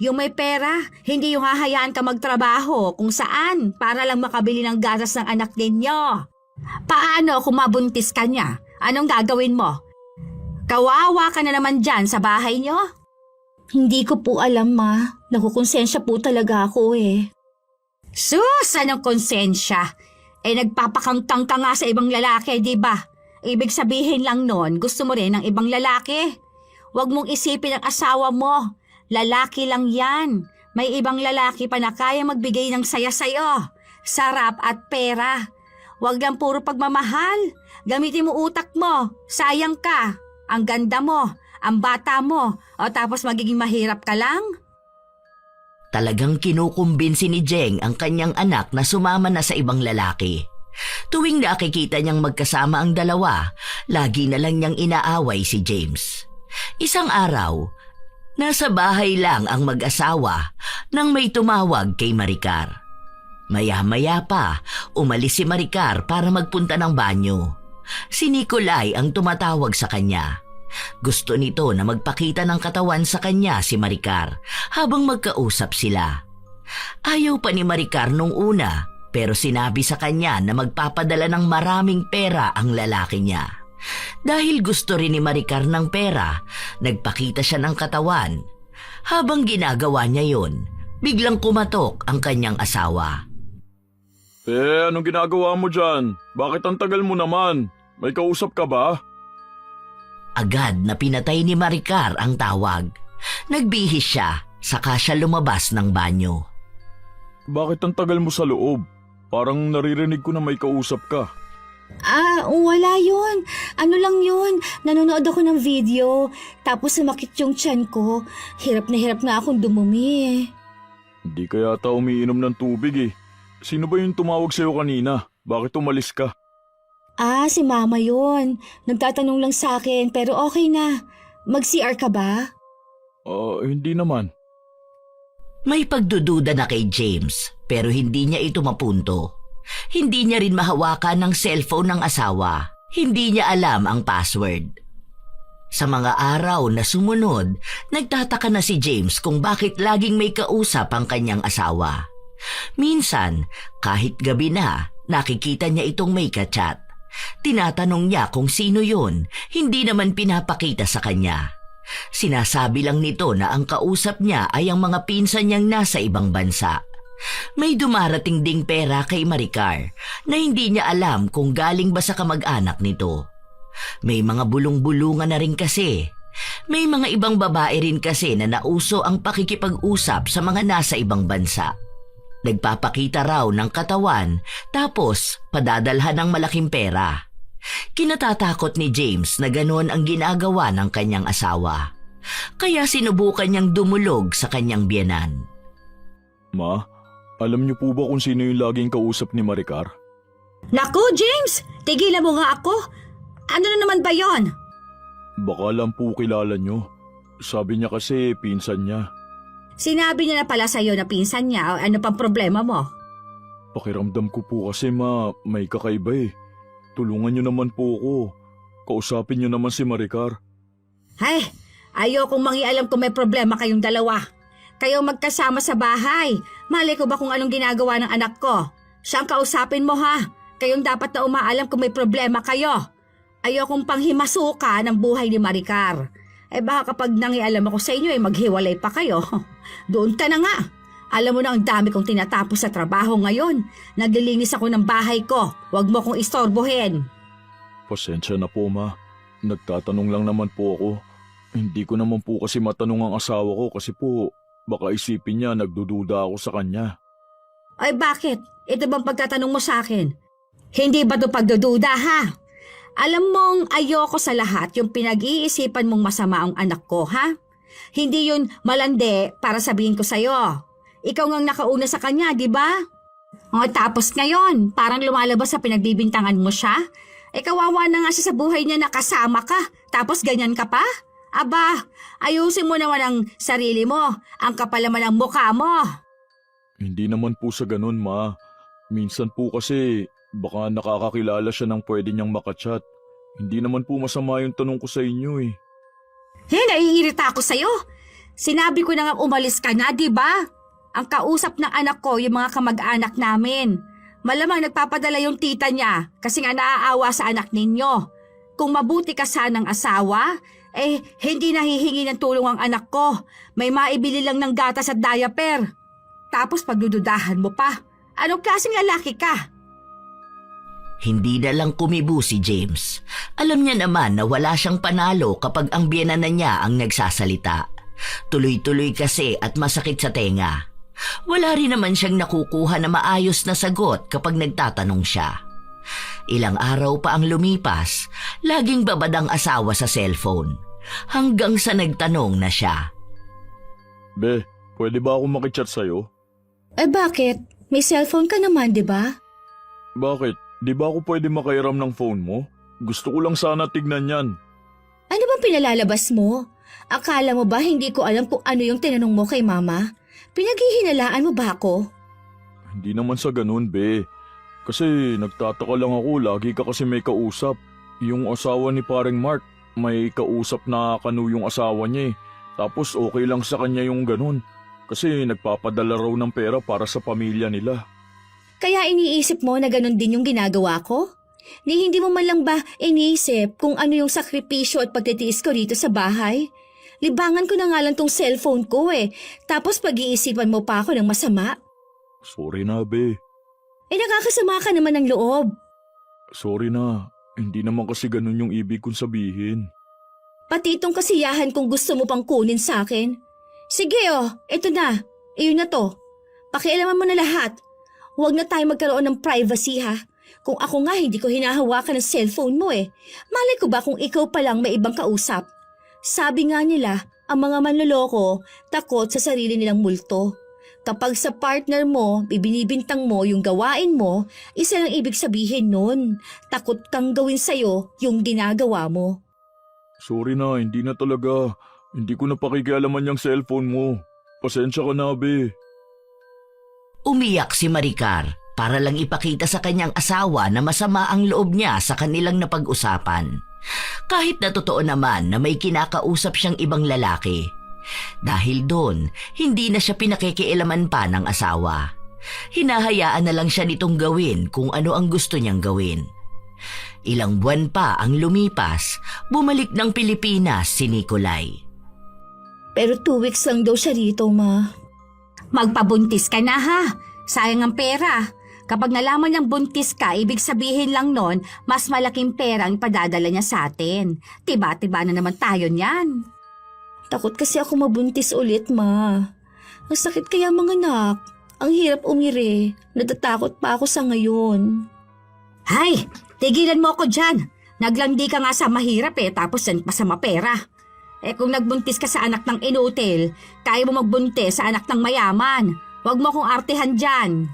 Yung may pera, hindi yung hahayaan ka magtrabaho kung saan para lang makabili ng gatas ng anak ninyo. Paano kung mabuntis ka niya? Anong gagawin mo? Kawawa ka na naman dyan sa bahay niyo? Hindi ko po alam, ma. Nakukonsensya po talaga ako eh. Sus, anong konsensya? Nagpapakangkang ka nga sa ibang lalaki, di ba? Ibig sabihin lang nun, gusto mo rin ng ibang lalaki. Huwag mong isipin ang asawa mo. Lalaki lang yan. May ibang lalaki pa na kaya magbigay ng saya sa'yo. Sarap at pera. Huwag lang puro pagmamahal. Gamitin mo utak mo. Sayang ka. Ang ganda mo. Ang bata mo. O tapos magiging mahirap ka lang? Talagang kinukumbinsi ni Jeng ang kanyang anak na sumama na sa ibang lalaki. Tuwing nakikita niyang magkasama ang dalawa, lagi na lang niyang inaaway si James. Isang araw, nasa bahay lang ang mag-asawa nang may tumawag kay Maricar. Maya-maya pa, umalis si Maricar para magpunta ng banyo. Si Nikolay ang tumatawag sa kanya. Gusto nito na magpakita ng katawan sa kanya si Maricar habang magkausap sila. Ayaw pa ni Maricar nung una, pero sinabi sa kanya na magpapadala ng maraming pera ang lalaki niya. Dahil gusto rin ni Maricar ng pera, nagpakita siya ng katawan. Habang ginagawa niya yon, biglang kumatok ang kanyang asawa. Anong ginagawa mo dyan? Bakit ang tagal mo naman? May kausap ka ba? Agad na pinatay ni Maricar ang tawag. Nagbihis siya, saka siya lumabas ng banyo. Bakit ang tagal mo sa loob? Parang naririnig ko na may kausap ka. Wala yun. Ano lang yun. Nanonood ako ng video. Tapos sumakit yung tiyan ko. Hirap na akong dumumi. Hindi ka yata umiinom ng tubig eh. Sino ba yung tumawag sa'yo kanina? Bakit umalis ka? Si mama yun. Nagtatanong lang sa akin pero okay na. Mag-CR ka ba? Hindi naman. May pagdududa na kay James pero hindi niya ito mapunto. Hindi niya rin mahawakan ng cellphone ng asawa. Hindi niya alam ang password. Sa mga araw na sumunod, nagtataka na si James kung bakit laging may kausap ang kanyang asawa. Minsan, kahit gabi na, nakikita niya itong may kachat. Tinatanong niya kung sino yun, hindi naman pinapakita sa kanya. Sinasabi lang nito na ang kausap niya ay ang mga pinsan niyang nasa ibang bansa. May dumarating ding pera kay Maricar na hindi niya alam kung galing ba sa kamag-anak nito. May mga bulong-bulungan na rin kasi. May mga ibang babae rin kasi na nauso ang pakikipag-usap sa mga nasa ibang bansa. Nagpapakita raw ng katawan tapos padadalhan ng malaking pera. Kinatatakot ni James na ganoon ang ginagawa ng kanyang asawa. Kaya sinubukan niyang dumulog sa kanyang biyenan. Ma, alam niyo po ba kung sino yung laging kausap ni Maricar? Naku, James! Tigilan mo nga ako! Ano na naman ba yon? Baka lang po kilala niyo. Sabi niya kasi pinsan niya. Sinabi niya na pala sa'yo na pinsan niya o ano pang problema mo? Pakiramdam ko po kasi may kakaiba eh. Tulungan niyo naman po ako. Kausapin niyo naman si Maricar. Ay, ayokong mangialam kung may problema kayong dalawa. Kayong magkasama sa bahay. Malay ko ba kung anong ginagawa ng anak ko? Siyang kausapin mo ha. Kayong dapat na umaalam kung may problema kayo. Ayokong panghimasuka ng buhay ni Maricar. Baka kapag nangialam ako sa inyo maghiwalay pa kayo. Doon ka na nga. Alam mo na ang dami kong tinatapos sa trabaho ngayon. Naglilinis ako ng bahay ko. Huwag mo kong istorbohin. Pasensya na po ma. Nagtatanong lang naman po ako. Hindi ko naman po kasi matanong ang asawa ko kasi po baka isipin niya nagdududa ako sa kanya. Ay bakit? Ito bang pagtatanong mo sa akin? Hindi ba ito pagdududa ha? Alam mong ayoko sa lahat yung pinag-iisipan mong masama ang anak ko, ha? Hindi yun malandi para sabihin ko sa'yo. Ikaw ngang nakauna sa kanya, di ba? O tapos ngayon, parang lumalabas sa pinagbibintangan mo siya. Kawawa na nga siya sa buhay niya na kasama ka, tapos ganyan ka pa? Aba, ayusin mo naman ang sarili mo. Ang kapal naman ang mukha mo. Hindi naman po sa ganun ma. Minsan po kasi baka nakakakilala siya ng pwede niyang makachat. Hindi naman po masama yung tanong ko sa inyo eh. Naiirita ako sa'yo. Sinabi ko na nga umalis ka na, di ba? Ang kausap ng anak ko yung mga kamag-anak namin. Malamang nagpapadala yung tita niya kasi nga naaawa sa anak ninyo. Kung mabuti ka sanang asawa, hindi nahihingi ng tulong ang anak ko. May maibili lang ng gatas at diaper. Tapos pagdududahan mo pa. Anong klaseng lalaki ka? Hindi na lang kumibo si James. Alam niya naman na wala siyang panalo kapag ang biyenan na niya ang nagsasalita. Tuloy-tuloy kasi at masakit sa tenga. Wala rin naman siyang nakukuha na maayos na sagot kapag nagtatanong siya. Ilang araw pa ang lumipas, laging babad ang asawa sa cellphone. Hanggang sa nagtanong na siya. Be, pwede ba ako makichat sa'yo? Bakit? May cellphone ka naman, di ba? Bakit? Di ba ako pwede makairam ng phone mo? Gusto ko lang sana tignan yan. Ano bang pinalalabas mo? Akala mo ba hindi ko alam kung ano yung tinanong mo kay mama? Pinaghihinalaan mo ba ako? Hindi naman sa ganun, be. Kasi nagtataka lang ako, lagi ka kasi may kausap. Yung asawa ni paring Mark, may kausap na kanu yung asawa niya eh. Tapos okay lang sa kanya yung ganun. Kasi nagpapadala raw ng pera para sa pamilya nila. Kaya iniisip mo na ganun din yung ginagawa ko? Ni hindi mo man lang ba iniisip kung ano yung sakripisyo at pagtitiis ko rito sa bahay? Libangan ko na nga lang tong cellphone ko eh. Tapos pag-iisipan mo pa ako ng masama? Sorry na, be. Nakakasama ka naman ng loob. Sorry na. Hindi naman kasi ganun yung ibig kong sabihin. Pati itong kasiyahan kung gusto mo pang kunin sa akin. Sige ito na. Iyon na to. Pakialaman mo na lahat. Huwag na tayo magkaroon ng privacy ha. Kung ako nga hindi ko hinahawakan ng cellphone mo eh. Malay ko ba kung ikaw pa lang may ibang kausap? Sabi nga nila, ang mga manloloko takot sa sarili nilang multo. Kapag sa partner mo, ibinibintang mo yung gawain mo, isa lang ibig sabihin nun. Takot kang gawin sa'yo yung ginagawa mo. Sorry na, hindi na talaga. Hindi ko na pakikialaman yung cellphone mo. Pasensya ka na, be. Umiyak si Maricar para lang ipakita sa kanyang asawa na masama ang loob niya sa kanilang napag-usapan. Kahit na totoo naman na may kinakausap siyang ibang lalaki. Dahil doon, hindi na siya pinakikialaman pa ng asawa. Hinahayaan na lang siya nitong gawin kung ano ang gusto niyang gawin. Ilang buwan pa ang lumipas, bumalik ng Pilipinas si Nicolay. Pero 2 weeks lang daw siya rito, ma. Magpabuntis ka na ha. Sayang ang pera. Kapag nalaman niyang buntis ka, ibig sabihin lang nun, mas malaking pera ang ipadadala niya sa atin. Tiba-tiba na naman tayo niyan. Takot kasi ako mabuntis ulit, ma. Ang sakit kaya mga anak. Ang hirap umire. Natatakot pa ako sa ngayon. Hay, tigilan mo ako dyan. Naglandi ka nga sa mahirap tapos yan pa sa mapera. Kung nagbuntis ka sa anak ng inutil, kaya mo magbuntis sa anak ng mayaman. Huwag mo akong artihan dyan.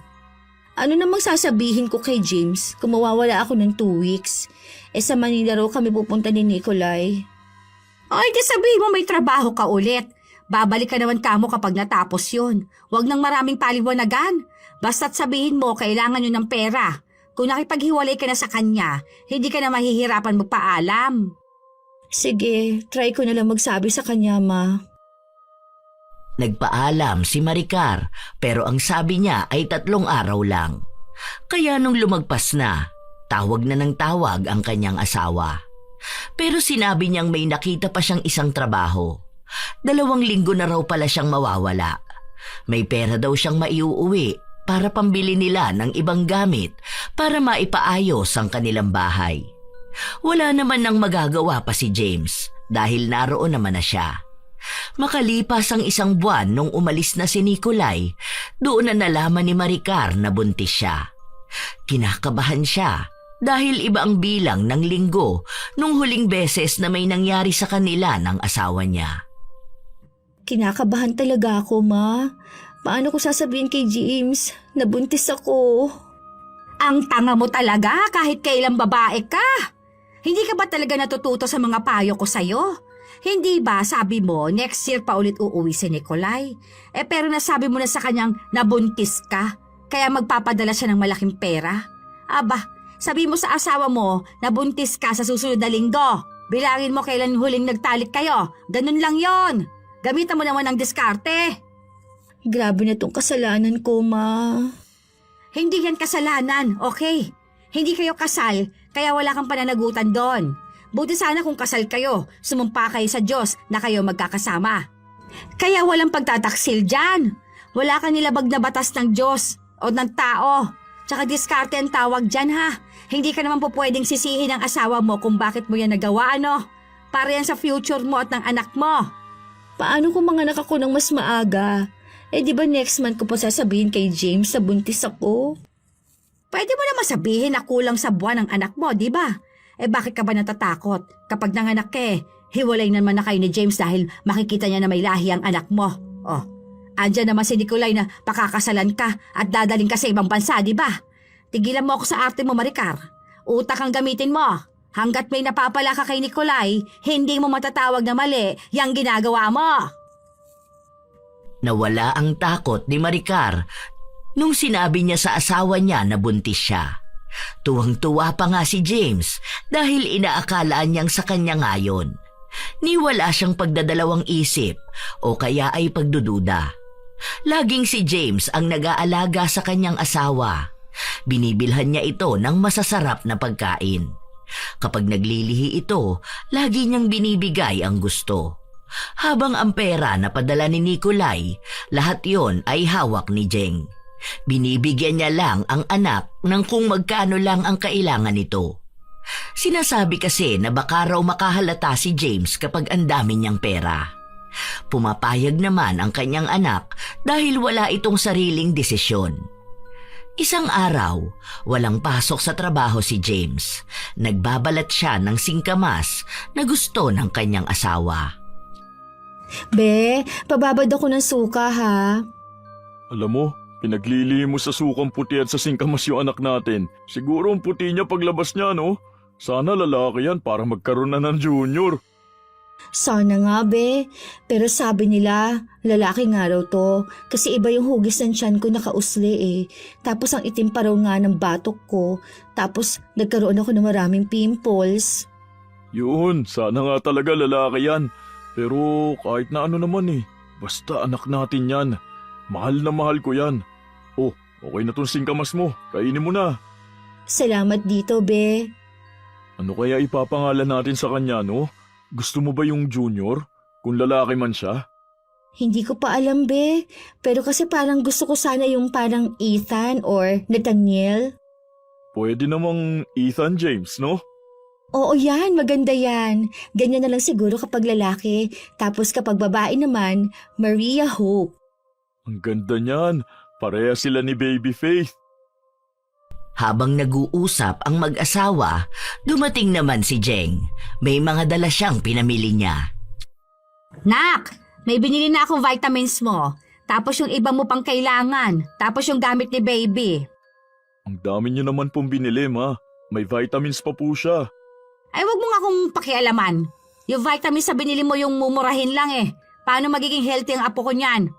Ano namang sasabihin ko kay James kung mawawala ako ng 2 weeks? Sa Manila raw kami pupunta ni Nikolai. Ay, di sabihin mo may trabaho ka ulit. Babalik ka naman kamo kapag natapos yun. Huwag nang maraming paliwanagan. Basta't sabihin mo kailangan nyo ng pera. Kung nakipaghiwalay ka na sa kanya, hindi ka na mahihirapan magpaalam. Sige, try ko na lang magsabi sa kanya, ma. Nagpaalam si Maricar pero ang sabi niya ay 3 araw lang. Kaya nung lumagpas na, tawag na ng tawag ang kanyang asawa. Pero sinabi niyang may nakita pa siyang isang trabaho. 2 linggo na raw pala siyang mawawala. May pera daw siyang maiuuwi para pambili nila ng ibang gamit para maipaayos ang kanilang bahay. Wala naman nang magagawa pa si James dahil naroon naman na siya. Makalipas ang 1 buwan nung umalis na si Nikolai, doon na nalaman ni Maricar na buntis siya. Kinakabahan siya dahil iba ang bilang ng linggo nung huling beses na may nangyari sa kanila ng asawa niya. Kinakabahan talaga ako, ma. Paano ko sasabihin kay James na buntis ako? Ang tanga mo talaga kahit kailang babae ka. Hindi ka ba talaga natututo sa mga payo ko sa'yo? Hindi ba sabi mo next year pa ulit uuwi si Nikolai? Pero nasabi mo na sa kanyang nabuntis ka, kaya magpapadala siya ng malaking pera? Aba, sabi mo sa asawa mo nabuntis ka sa susunod na linggo. Bilangin mo kailan huling nagtalik kayo. Ganun lang yon. Gamitan mo naman ang diskarte. Grabe na tong kasalanan ko, ma. Hindi yan kasalanan, okay? Hindi kayo kasal, kaya wala kang pananagutan doon. Buti sana kung kasal kayo, sumumpa kayo sa Diyos na kayo magkakasama. Kaya walang pagtataksil dyan. Wala kang nilabag na batas ng Diyos o ng tao. Tsaka diskarte ang tawag dyan, ha? Hindi ka naman po pwedeng sisihin ang asawa mo kung bakit mo yan nagawa, ano? Para yan sa future mo at ng anak mo. Paano kung manganak ako ng mas maaga? Di ba next month ko pa sasabihin kay James na buntis ako? Pwede mo naman sabihin na kulang sa buwan ng anak mo, di ba? Bakit ka ba natatakot? Kapag nanganak hiwalay naman na kayo ni James dahil makikita niya na may lahi ang anak mo. Andyan naman si Nikolai na pakakasalan ka at dadaling ka sa ibang bansa, di ba? Tigilan mo ako sa arte mo, Maricar. Utak ang gamitin mo. Hanggat may napapala ka kay Nikolai, hindi mo matatawag na mali yung ginagawa mo. Nawala ang takot ni Maricar nung sinabi niya sa asawa niya na buntis siya. Tuwang-tuwa pa nga si James dahil inaakalaan niyang sa kanya ngayon. Ni wala siyang pagdadalawang isip o kaya ay pagdududa. Laging si James ang nag-aalaga sa kanyang asawa. Binibilhan niya ito ng masasarap na pagkain. Kapag naglilihi ito, lagi niyang binibigay ang gusto. Habang ang pera na padala ni Nikolai, lahat yon ay hawak ni Jeng. Binibigyan niya lang ang anak ng kung magkano lang ang kailangan nito. Sinasabi kasi na baka raw makahalata si James kapag ang dami niyang pera. Pumapayag naman ang kanyang anak dahil wala itong sariling desisyon. Isang araw, walang pasok sa trabaho si James. Nagbabalat siya ng singkamas na gusto ng kanyang asawa. Be, pababad ako ng suka, ha? Alam mo, pinaglili mo sa sukang puti at sa singkamas yung anak natin. Siguro ang puti niya paglabas niya, no? Sana lalaki yan para magkaroon na ng junior. Sana nga, be. Pero sabi nila, lalaki nga raw to. Kasi iba yung hugis ng tiyan ko nakausli Tapos ang itim pa raw nga ng batok ko. Tapos nagkaroon ako ng maraming pimples. Yun, sana nga talaga lalaki yan. Pero kahit na ano naman basta anak natin yan. Mahal na mahal ko yan. Okay na tong singkamas mo. Kainin mo na. Salamat dito, be. Ano kaya ipapangalan natin sa kanya, no? Gusto mo ba yung junior? Kung lalaki man siya? Hindi ko pa alam, be. Pero kasi parang gusto ko sana yung parang Ethan or Nathaniel. Pwede namang Ethan James, no? Oo yan, maganda yan. Ganyan na lang siguro kapag lalaki. Tapos kapag babae naman, Maria Hope. Ang ganda niyan. Pareha sila ni Baby Faith. Habang nag-uusap ang mag-asawa, dumating naman si Jeng. May mga dala siyang pinamili niya. Nak, may binili na akong vitamins mo. Tapos yung iba mo pang kailangan. Tapos yung gamit ni baby. Ang dami niyo naman pong binili, ma. May vitamins pa po siya. Ay, wag mo nga akong pakialaman. Yung vitamins sa binili mo yung mumurahin lang eh. Paano magiging healthy ang apo ko niyan?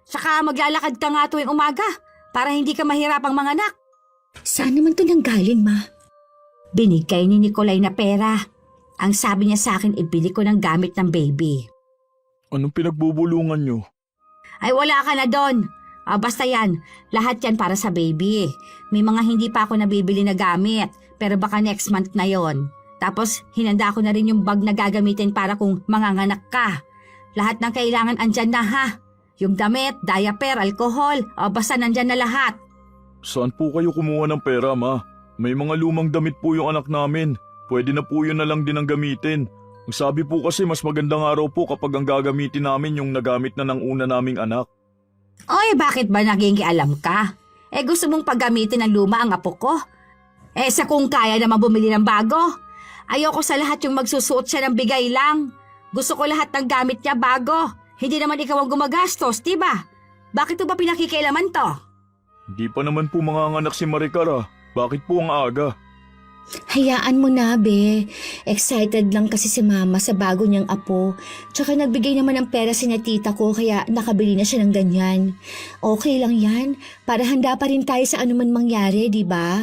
Saka maglalakad ka nga tuwing umaga para hindi ka mahirapang manganak. Saan naman to nanggaling, ma? Binigay ni Nicolay na pera. Ang sabi niya sa akin, ibili ko ng gamit ng baby. Anong pinagbubulungan niyo? Ay, wala ka na doon. Basta yan, lahat yan para sa baby. May mga hindi pa ako nabibili na gamit, pero baka next month na yon. Tapos, hinanda ko na rin yung bag na gagamitin para kung manganganak ka. Lahat ng kailangan andyan na ha. Yung damit, diaper, alcohol, basta nandyan na lahat. Saan po kayo kumuha ng pera, ma? May mga lumang damit po yung anak namin. Pwede na po yun na lang din ang gamitin. Ang sabi po kasi mas magandang araw po kapag ang gagamitin namin yung nagamit na ng una naming anak. Oy, bakit ba naging alam ka? Gusto mong paggamitin ng luma ang apo ko? Sa kung kaya naman bumili ng bago. Ayoko sa lahat yung magsusuot siya ng bigay lang. Gusto ko lahat ng gamit niya bago. Hindi naman ikaw ang gumagastos, diba? Bakit mo ba pinakikialaman to? Hindi pa naman po manganganak si Maricar ah. Bakit po ang aga? Hayaan mo na, be. Excited lang kasi si mama sa bago niyang apo. Tsaka nagbigay naman ng pera si na tita ko kaya nakabili na siya ng ganyan. Okay lang yan. Para handa pa rin tayo sa anuman mangyari, di ba?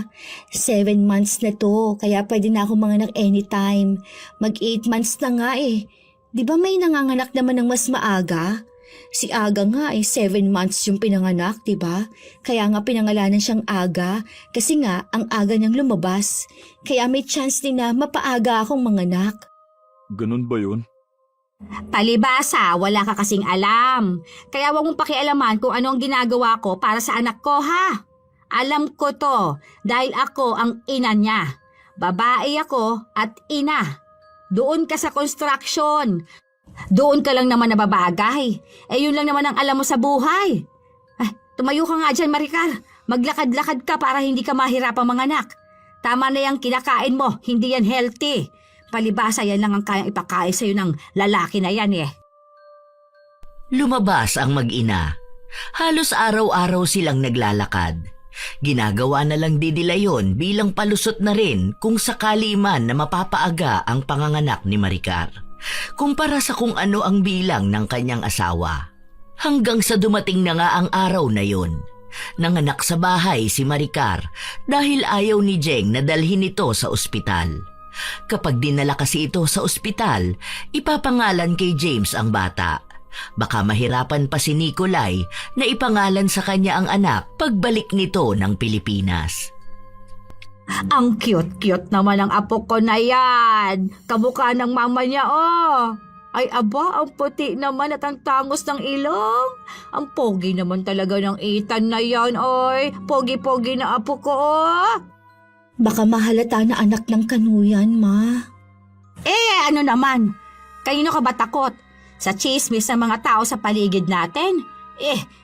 7 months na to, kaya pwede na ako manganak anytime. Mag 8 months na nga eh. Di ba may nanganganak naman ng mas maaga? Si Aga nga 7 months yung pinanganak, diba? Kaya nga pinangalanan siyang Aga kasi nga ang aga niyang lumabas. Kaya may chance din na mapaaga akong manganak. Ganun ba yun? Palibasa, wala ka kasing alam. Kaya wag mong pakialaman kung ano ang ginagawa ko para sa anak ko, ha? Alam ko to dahil ako ang ina niya. Babae ako at ina. Doon ka sa construction. Doon ka lang naman nababagay. Yun lang naman ang alam mo sa buhay. Tumayo ka nga dyan, Maricar. Maglakad-lakad ka para hindi ka mahirapang manganak. Tama na yung kinakain mo, hindi yan healthy. Palibasa yan lang ang kayang ipakain sa'yo ng lalaki na yan eh. Lumabas ang mag-ina. Halos araw-araw silang naglalakad. Ginagawa na lang din nila yon bilang palusot na rin kung sakali man na mapapaaga ang panganganak ni Maricar. Kumpara sa kung ano ang bilang ng kanyang asawa. Hanggang sa dumating na nga ang araw na yon. Nanganak sa bahay si Maricar dahil ayaw ni Jeng na dalhin ito sa ospital. Kapag dinala kasi ito sa ospital, ipapangalan kay James ang bata. Baka mahirapan pa si Nicolay na ipangalan sa kanya ang anak pagbalik nito ng Pilipinas. Ang cute-cute naman ang apo ko na yan. Kamukha ng mama niya, oh. Ay aba, ang puti naman at ang tangos ng ilong. Ang pogi naman talaga ng Ethan na yan, oy. Pogi-pogi na apo ko, oh. Baka mahalata na anak ng kanuyan, ma. Ano naman? Kanino ka ba takot? Sa chismis ng mga tao sa paligid natin?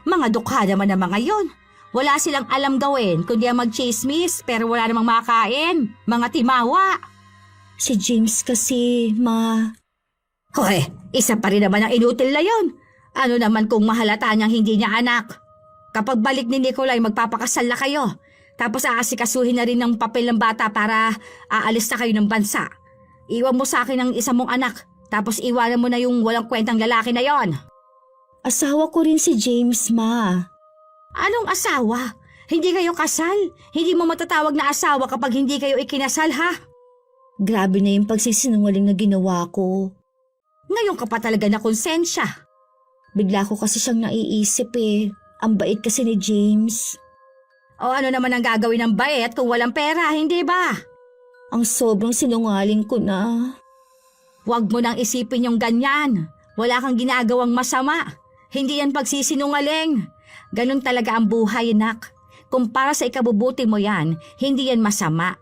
Mga dukha naman ang mga yon. Wala silang alam gawin kundi ang mag-chismis pero wala namang makain. Mga timawa. Si James kasi, ma. Hoy, isa pa rin naman ang inutil na yon. Ano naman kung mahalata niyang hindi niya anak? Kapag balik ni Nicolay, magpapakasal na kayo. Tapos aasikasuhin na rin ng papel ng bata para aalis na kayo ng bansa. Iwan mo sa akin ang isa mong anak. Tapos iwanan mo na yung walang kwentang lalaki na yon. Asawa ko rin si James, ma. Anong asawa? Hindi kayo kasal? Hindi mo matatawag na asawa kapag hindi kayo ikinasal, ha? Grabe na yung pagsisinungaling na ginawa ko. Ngayon ka pa talaga na konsensya. Bigla ko kasi siyang naiisip eh. Ang bait kasi ni James. O ano naman ang gagawin ng bait kung walang pera, hindi ba? Ang sobrang sinungaling ko na. Huwag mo nang isipin yung ganyan. Wala kang ginagawang masama. Hindi yan pagsisinungaling. Ganon talaga ang buhay, anak. Kung para sa ikabubuti mo yan, hindi yan masama.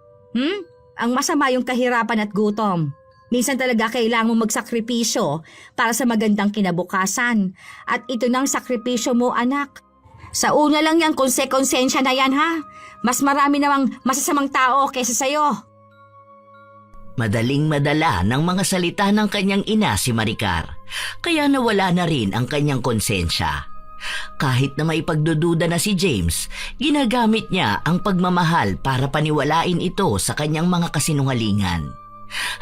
Ang masama yung kahirapan at gutom. Minsan talaga kailangan mo magsakripisyo para sa magandang kinabukasan. At ito nang sakripisyo mo, anak. Sa una lang yan, konsensya na yan, ha? Mas marami namang masasamang tao kaysa sa'yo. Madaling madala ng mga salita ng kanyang ina si Maricar, kaya nawala na rin ang kanyang konsensya. Kahit na may pagdududa na si James, ginagamit niya ang pagmamahal para paniwalain ito sa kanyang mga kasinungalingan.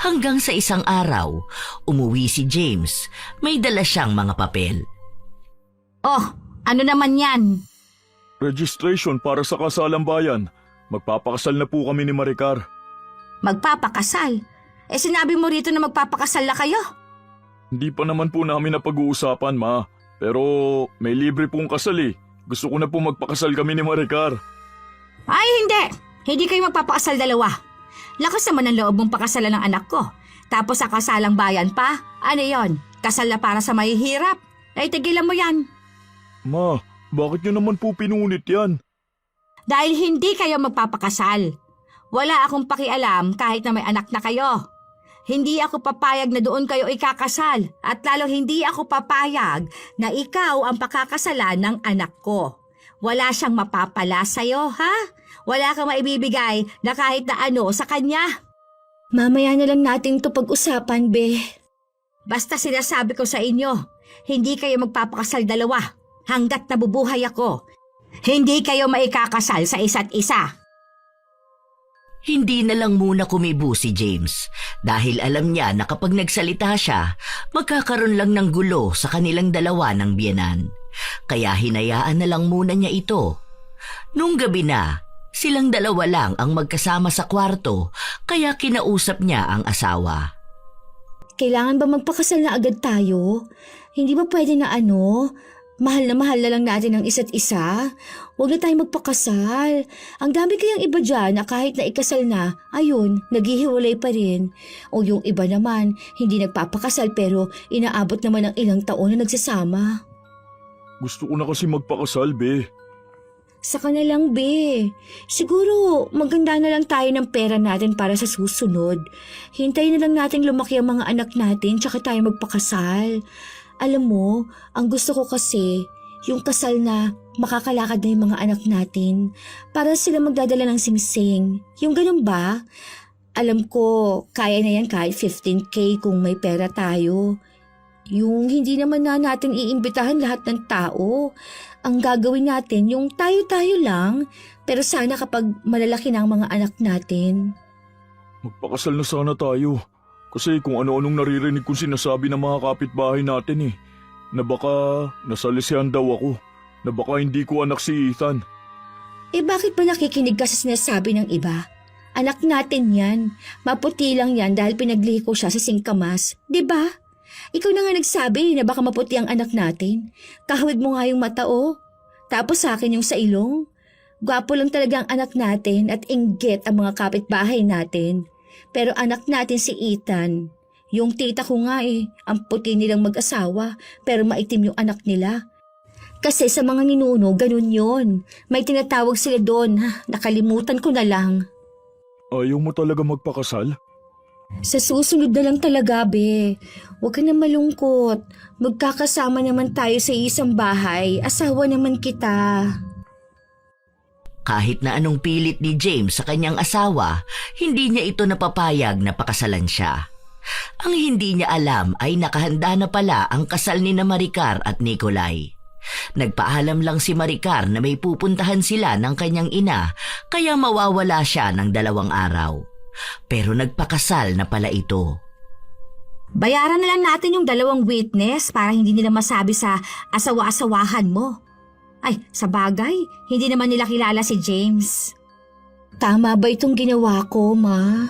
Hanggang sa isang araw, umuwi si James, may dala siyang mga papel. Oh, ano naman yan? Registration para sa kasalang bayan. Magpapakasal na po kami ni Maricar. Magpapakasal? Sinabi mo rito na magpapakasal na kayo? Hindi pa naman po namin napag-uusapan, ma. Pero may libre pong kasal eh. Gusto ko na po magpakasal kami ni Maricar. Ay, hindi. Hindi kayo magpapakasal dalawa. Lakas naman ang loob mong pakasalan ng anak ko. Tapos sa kasalang bayan pa? Ano yon? Kasal na para sa mahihirap? Ay, tigilan mo yan. Ma, bakit nyo naman po pinunit yan? Dahil hindi kayo magpapakasal. Wala akong pakialam kahit na may anak na kayo. Hindi ako papayag na doon kayo ikakasal at lalong hindi ako papayag na ikaw ang pakakasalan ng anak ko. Wala siyang mapapala sa'yo, ha? Wala kang maibibigay na kahit na ano sa kanya. Mamaya na lang natin to pag-usapan, be. Basta sinasabi ko sa inyo, hindi kayo magpapakasal dalawa hanggat nabubuhay ako. Hindi kayo maikakasal sa isa't isa. Hindi na lang muna kumibo si James dahil alam niya na kapag nagsalita siya, magkakaroon lang ng gulo sa kanilang dalawa ng biyenan. Kaya hinayaan na lang muna niya ito. Nung gabi na, silang dalawa lang ang magkasama sa kwarto kaya kinausap niya ang asawa. Kailangan ba magpakasal na agad tayo? Hindi ba pwede na mahal na lang natin ang isa't isa? Huwag na tayong magpakasal. Ang dami kayang iba dyan na kahit na ikasal na, ayun, naghihiwalay pa rin. O yung iba naman, hindi nagpapakasal pero inaabot naman ng ilang taon na nagsasama. Gusto ko na kasi magpakasal, be. Saka na lang, be. Siguro, maganda na lang tayo ng pera natin para sa susunod. Hintayin na lang natin lumaki ang mga anak natin tsaka tayo magpakasal. Alam mo, ang gusto ko kasi, yung kasal na makakalakad na yung mga anak natin para sila magdadala ng singsing. Yung ganun ba? Alam ko, kaya na yan kahit 15K kung may pera tayo. Yung hindi naman na natin iimbitahan lahat ng tao. Ang gagawin natin, yung tayo-tayo lang, pero sana kapag malalaki na ang mga anak natin. Magpakasal na sana tayo. Kasi kung ano-anong naririnig kong sinasabi ng mga kapitbahay natin eh. Na baka nasalisihan daw ako. Na baka hindi ko anak si Ethan. Bakit ba nakikinig ka sa sinasabi ng iba? Anak natin yan. Maputi lang yan dahil pinaglihi ko siya sa singkamas. Diba? Ikaw na nga nagsabi na baka maputi ang anak natin. Kahawig mo nga yung mata, oh. Tapos sa akin yung sa ilong. Gwapo lang talaga ang anak natin at inggit ang mga kapitbahay natin. Pero anak natin si Ethan. Yung tita ko nga ang puti nilang mag-asawa pero maitim yung anak nila. Kasi sa mga ninuno, ganun yon. May tinatawag sila doon. Nakalimutan ko na lang. Ayaw mo talaga magpakasal? Sa susunod na lang talaga, be. Huwag ka na malungkot. Magkakasama naman tayo sa isang bahay. Asawa naman kita. Kahit na anong pilit ni James sa kanyang asawa, hindi niya ito napapayag na pakasalan siya. Ang hindi niya alam ay nakahanda na pala ang kasal ni na Maricar at Nicolay. Nagpaalam lang si Maricar na may pupuntahan sila ng kanyang ina kaya mawawala siya ng 2 araw. Pero nagpakasal na pala ito. Bayaran na lang natin yung 2 witness para hindi nila masabi sa asawa-asawahan mo. Ay, sa bagay, hindi naman nila kilala si James. Tama ba itong ginawa ko, ma?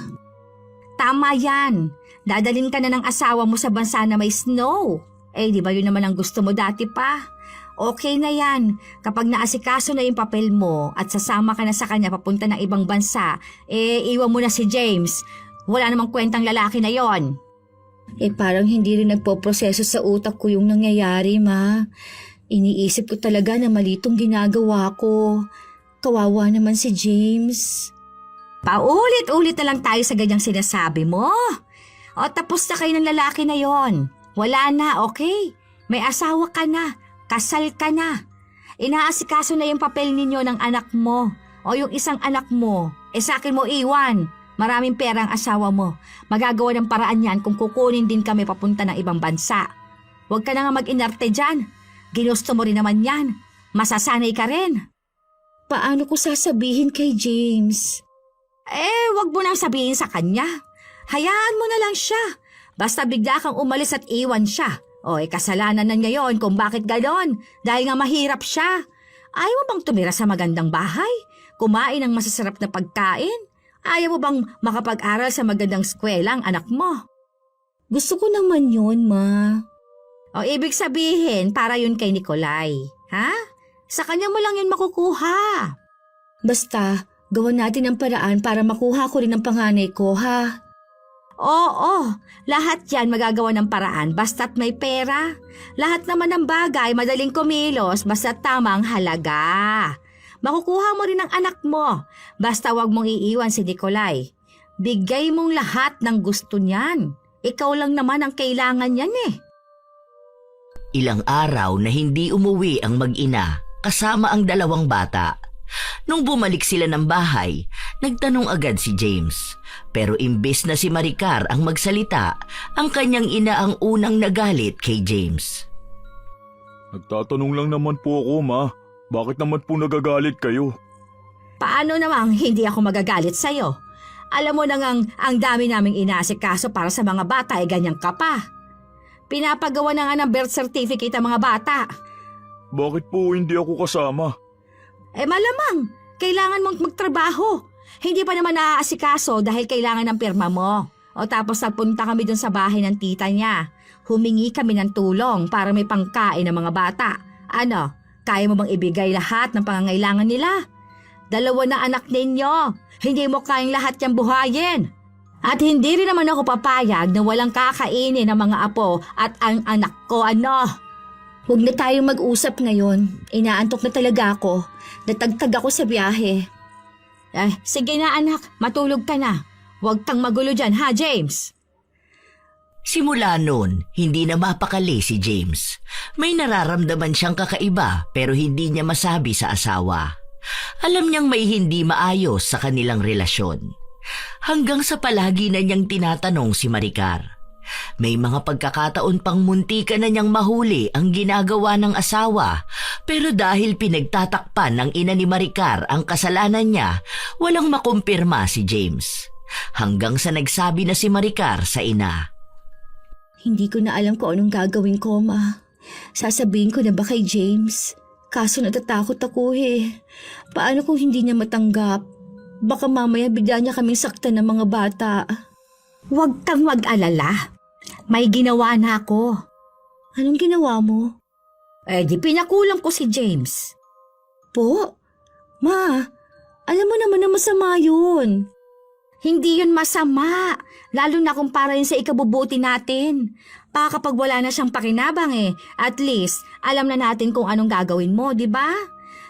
Tama yan. Dadalhin ka na ng asawa mo sa bansa na may snow. Di ba yun naman ang gusto mo dati pa? Okay na yan. Kapag naasikaso na yung papel mo at sasama ka na sa kanya papunta ng ibang bansa, iwan mo na si James. Wala namang kwentang lalaki na yon. Parang hindi rin nagpoproseso sa utak ko yung nangyayari, ma. Iniisip ko talaga na mali itong ginagawa ko. Kawawa naman si James. Paulit-ulit na lang tayo sa ganyang sinasabi mo. O tapos na kayo ng lalaki na yon. Wala na, okay? May asawa ka na, kasal ka na. Inaasikaso na yung papel ninyo ng anak mo. O yung isang anak mo, sa akin mo iwan. Maraming pera ang asawa mo. Magagawa ng paraan yan kung kukunin din kami papunta ng ibang bansa. Huwag ka na nga mag-inarte dyan. Ginusto mo rin naman yan. Masasanay ka rin. Paano ko sasabihin kay James? Wag mo nang sabihin sa kanya. Hayaan mo na lang siya. Basta bigla kang umalis at iwan siya. Kasalanan na ngayon kung bakit ganon. Dahil nga mahirap siya. Ayaw mo bang tumira sa magandang bahay? Kumain ng masasarap na pagkain? Ayaw mo bang makapag-aral sa magandang eskwela ang anak mo? Gusto ko naman yun, Ma. Ibig sabihin, para yun kay Nikolay. Ha? Sa kanya mo lang yun makukuha. Basta, gawan natin ang paraan para makuha ko rin ang panganay ko, ha? Oo, lahat yan magagawa ng paraan basta't may pera. Lahat naman ng bagay madaling kumilos basta't tamang halaga. Makukuha mo rin ang anak mo, basta wag mong iiwan si Nikolay. Bigay mong lahat ng gusto niyan. Ikaw lang naman ang kailangan niyan eh. Ilang araw na hindi umuwi ang mag-ina kasama ang dalawang bata. Nung bumalik sila ng bahay, nagtanong agad si James. Pero imbes na si Maricar ang magsalita, ang kanyang ina ang unang nagalit kay James. Nagtatanong lang naman po ako, Ma. Bakit naman po nagagalit kayo? Paano namang hindi ako magagalit sa'yo? Alam mo na ngang ang dami naming inaasikaso para sa mga bata ay ganyan ka pa. Pinapagawa na nga ng birth certificate ang mga bata. Bakit po hindi ako kasama? Malamang, kailangan mong magtrabaho. Hindi pa naman naaasikaso dahil kailangan ng pirma mo. Tapos nagpunta kami dun sa bahay ng tita niya. Humingi kami ng tulong para may pangkain ng mga bata. Ano, kaya mo bang ibigay lahat ng pangangailangan nila? 2 na anak ninyo. Hindi mo kayang lahat yung buhayin. At hindi rin naman ako papayag na walang kakainin ng mga apo at ang anak ko, ano? Huwag na tayong mag-usap ngayon. Inaantok na talaga ako. Natagtag ako sa biyahe. Sige na anak, matulog ka na. Huwag kang magulo dyan, ha James? Simula noon, hindi na mapakali si James. May nararamdaman siyang kakaiba pero hindi niya masabi sa asawa. Alam niyang may hindi maayos sa kanilang relasyon. Hanggang sa palagi na niyang tinatanong si Maricar. May mga pagkakataon pang muntikan na niyang mahuli ang ginagawa ng asawa, pero dahil pinagtatakpan ng ina ni Maricar ang kasalanan niya, walang makumpirma si James. Hanggang sa nagsabi na si Maricar sa ina. Hindi ko na alam kung anong gagawin ko, Ma. Sasabihin ko na ba kay James? Kaso natatakot ako eh. Paano kung hindi niya matanggap? Baka mamaya bigla niya kaming saktan ng mga bata. Huwag kang mag-alala. May ginawa na ako. Anong ginawa mo? Di pinakulang ko si James. Po? Ma, alam mo naman na masama yun. Hindi yun masama. Lalo na kung para yun sa ikabubuti natin. Baka kapag wala na siyang pakinabang at least alam na natin kung anong gagawin mo, di ba?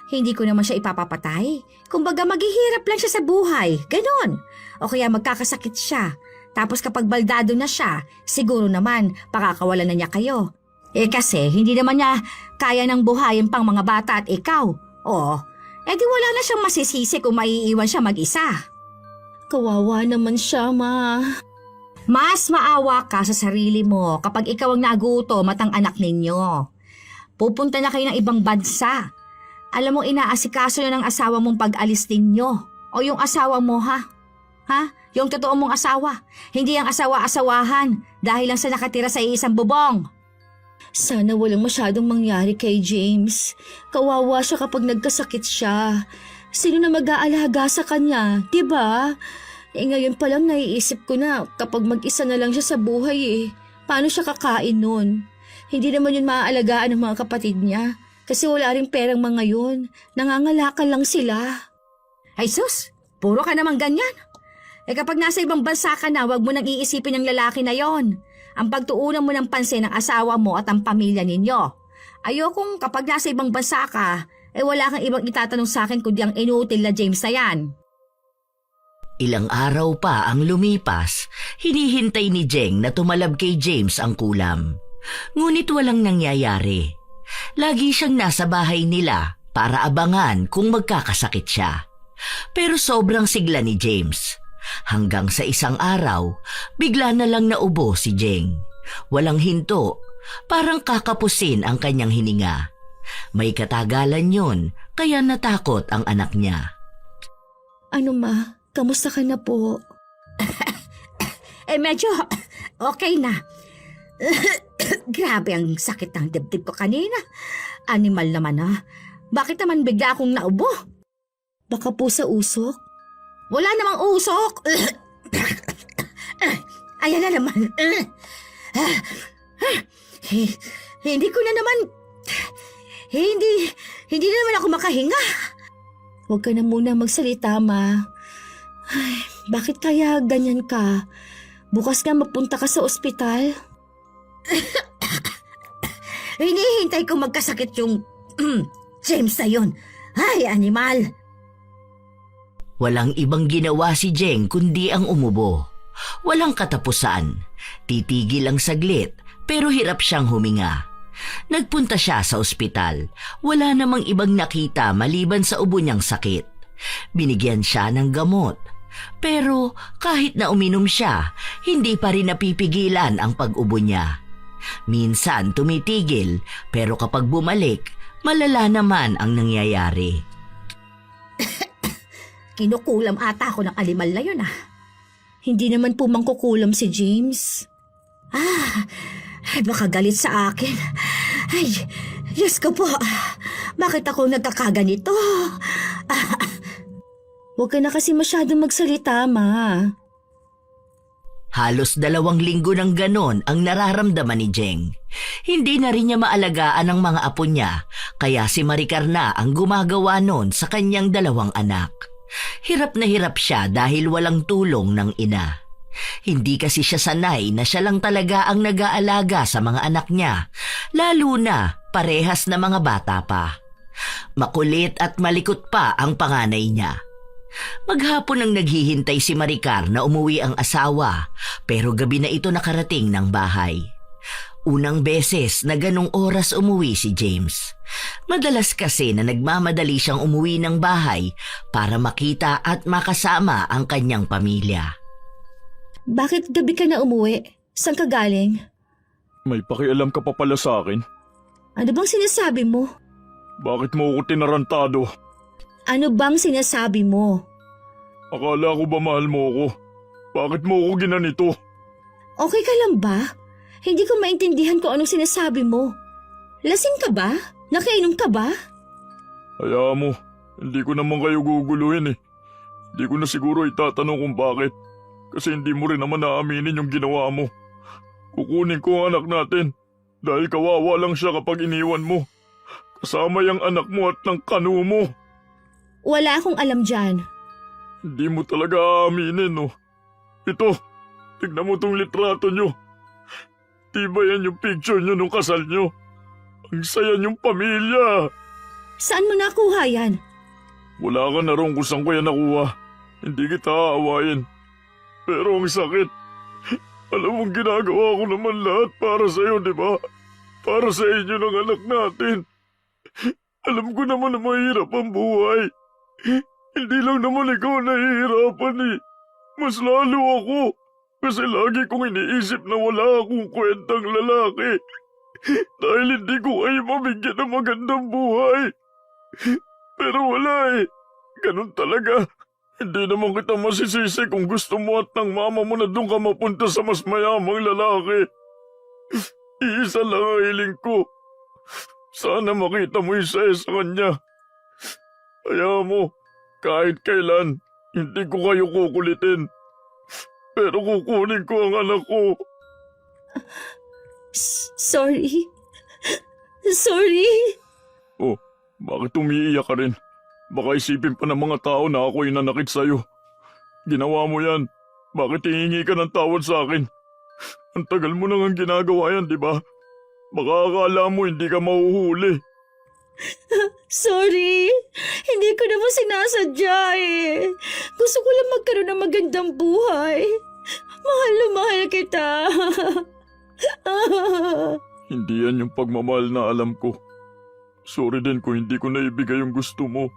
Hindi ko naman siya ipapapatay. Kumbaga maghihirap lang siya sa buhay, ganon. O kaya magkakasakit siya. Tapos kapag baldado na siya, siguro naman pakakawalan na niya kayo. Kasi hindi naman niya kaya ng buhayin pang mga bata at ikaw. Di wala na siyang masisisi kung maiiwan siya mag-isa. Kawawa naman siya, Ma. Mas maawa ka sa sarili mo kapag ikaw ang nagutom at ang anak ninyo. Pupunta na kayo ng ibang bansa. Alam mo, inaasikaso na ng asawa mong pag-alis ninyo. O yung asawa mo, ha? Yung totoo mong asawa. Hindi ang asawa-asawahan dahil lang sa nakatira sa iisang bubong. Sana walang masyadong mangyari kay James. Kawawa siya kapag nagkasakit siya. Sino na mag-aalaga sa kanya, di ba? Ngayon pa lang naiisip ko na kapag mag-isa na lang siya sa buhay paano siya kakain nun? Hindi naman yun maaalagaan ng mga kapatid niya. Kasi wala rin perang mga yun. Nangangalakan lang sila. Ay sus, puro ka naman ganyan. Kapag nasa ibang bansa ka na, wag mo nang iisipin ng lalaki na yon. Ang pagtuunan mo ng pansin ng asawa mo at ang pamilya ninyo. Ayokong kapag nasa ibang bansa ka, wala kang ibang itatanong sa akin kundi ang inutil na James na yan. Ilang araw pa ang lumipas, hinihintay ni Jeng na tumalab kay James ang kulam. Ngunit walang nangyayari. Lagi siyang nasa bahay nila para abangan kung magkakasakit siya. Pero sobrang sigla ni James. Hanggang sa isang araw, bigla na lang naubo si Jeng. Walang hinto, parang kakapusin ang kanyang hininga. May katagalan yun, kaya natakot ang anak niya. Ano ma? Kamusta ka na po? Medyo okay na. Grabe ang sakit ng dibdib ko kanina. Animal naman ah. Bakit naman bigla akong naubo? Baka po sa usok? Wala namang usok. Ayan na naman. Hindi ko na naman... Hindi na naman ako makahinga. Huwag ka na muna magsalita, ma. Ay, bakit kaya ganyan ka? Bukas nga mapunta ka sa ospital. Hinihintay ko magkasakit yung James na yun. Ay, animal. Walang ibang ginawa si Jeng kundi ang umubo. Walang katapusan. Titigil lang saglit pero hirap siyang huminga. Nagpunta siya sa ospital. Wala namang ibang nakita maliban sa ubo niyang sakit. Binigyan siya ng gamot. Pero kahit na uminom siya, hindi pa rin napipigilan ang pag-ubo niya. Minsan tumitigil pero kapag bumalik, malala naman ang nangyayari. Kinukulam ata ako ng animal na yun ah. Hindi naman po mangkukulam si James. Ay, baka galit sa akin. Ay, Diyos ko po. Bakit ako nagkakaganito? Huwag ka na kasi masyadong magsalita, ma. Halos 2 linggo ng ganon ang nararamdaman ni Jeng. Hindi na rin niya maalagaan ang mga apo niya, kaya si Maricar na ang gumagawa noon sa kanyang 2 anak. Hirap na hirap siya dahil walang tulong ng ina. Hindi kasi siya sanay na siya lang talaga ang nag-aalaga sa mga anak niya, lalo na parehas na mga bata pa. Makulit at malikot pa ang panganay niya. Maghapon nang naghihintay si Maricar na umuwi ang asawa, pero gabi na ito nakarating ng bahay. Unang beses na ganong oras umuwi si James. Madalas kasi na nagmamadali siyang umuwi ng bahay para makita at makasama ang kanyang pamilya. Bakit gabi ka na umuwi? Saan ka galing? May pakialam ka pa pala sa akin? Ano bang sinasabi mo? Bakit mo ako tinarantado? Ano bang sinasabi mo? Akala ko ba mahal mo ako? Bakit mo ako ginanito? Okay ka lang ba? Hindi ko maintindihan kung anong sinasabi mo. Lasing ka ba? Nakainom ka ba? Hayaan mo, hindi ko naman kayo guguluhin eh. Hindi ko na siguro itatanong kung bakit. Kasi hindi mo rin naman naaminin yung ginawa mo. Kukunin ko ang anak natin. Dahil kawawa lang siya kapag iniwan mo. Kasama yung anak mo at ng kanu mo. Wala akong alam dyan. Hindi mo talaga aaminin, no? Ito, tignan mo tong litrato nyo. Diba yan yung picture nyo nung kasal nyo? Ang saya nyong pamilya. Saan mo nakuha yan? Wala ka na ron kung saan ko yan nakuha. Hindi kita aawayin. Pero ang sakit. Alam mong ginagawa ko naman lahat para sa'yo, di ba? Para sa inyo ng anak natin. Alam ko naman na mahirap ang buhay. Hindi lang naman ikaw nahihirapan eh. Mas lalo ako. Kasi lagi kong iniisip na wala akong kwentang lalaki. Dahil hindi ko kayo mabigyan ng magandang buhay. Pero wala eh. Ganun talaga. Hindi naman kita masisisi kung gusto mo at ng mama mo na doon ka mapunta sa mas mayamang lalaki. Iisa lang ang hiling ko. Sana makita mo isa sa kanya. Kaya mo, kahit kailan, hindi ko kayo kukulitin. Pero kukunin ko ang anak ko. Sorry. Sorry. Oh, bakit umiiyak ka rin? Baka isipin pa ng mga tao na ako'y nanakit sa'yo. Ginawa mo yan. Bakit hihingi ka ng tawad sa akin? Ang tagal mo nang ang ginagawa yan, di ba? Baka akala mo hindi ka mahuhuli. Sorry, hindi ko naman sinasadya eh. Gusto ko lang magkaroon ng magandang buhay. Mahal na mahal kita. Hindi yan yung pagmamahal na alam ko. Sorry din kung hindi ko naibigay yung gusto mo.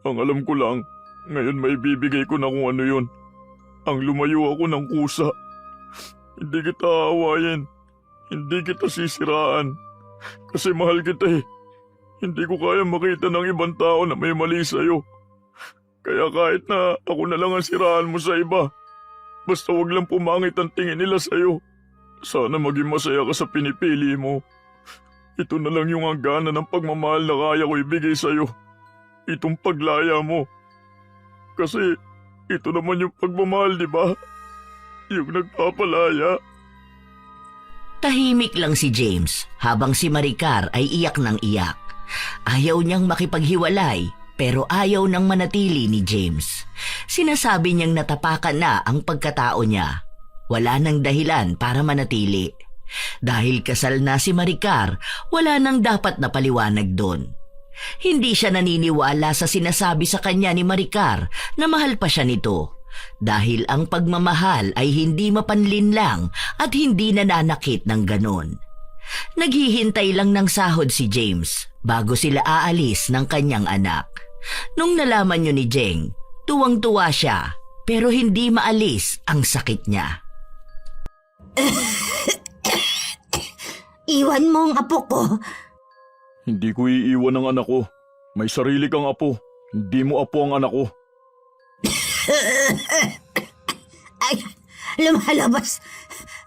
Ang alam ko lang, ngayon may bibigay ko na kung ano yun. Ang lumayo ako ng kusa. Hindi kita aawayin. Hindi kita sisiraan. Kasi mahal kita eh. Hindi ko kaya makita ng ibang tao na may mali sa'yo. Kaya kahit na ako na lang ang siraan mo sa iba, basta wag lang pumangit ang tingin nila sa'yo. Sana maging masaya ka sa pinipili mo. Ito na lang yung hangganan ng pagmamahal na kaya ko ibigay sa'yo. Itong paglaya mo. Kasi ito naman yung pagmamahal, di ba? Yung nagpapalaya. Tahimik lang si James habang si Maricar ay iyak ng iyak. Ayaw niyang makipaghiwalay pero ayaw nang manatili ni James. Sinasabi niyang natapakan na ang pagkatao niya. Wala nang dahilan para manatili. Dahil kasal na si Maricar, wala nang dapat na paliwanag doon. Hindi siya naniniwala sa sinasabi sa kanya ni Maricar na mahal pa siya nito. Dahil ang pagmamahal ay hindi mapanlinlang at hindi nananakit ng ganon. Naghihintay lang ng sahod si James bago sila aalis ng kanyang anak. Nung nalaman niyo ni Jeng, tuwang-tuwa siya pero hindi maalis ang sakit niya. Iwan mo ang apo ko. Hindi ko iiwan ang anak ko. May sarili kang apo. Hindi mo apo ang anak ko. Ay, lumalabas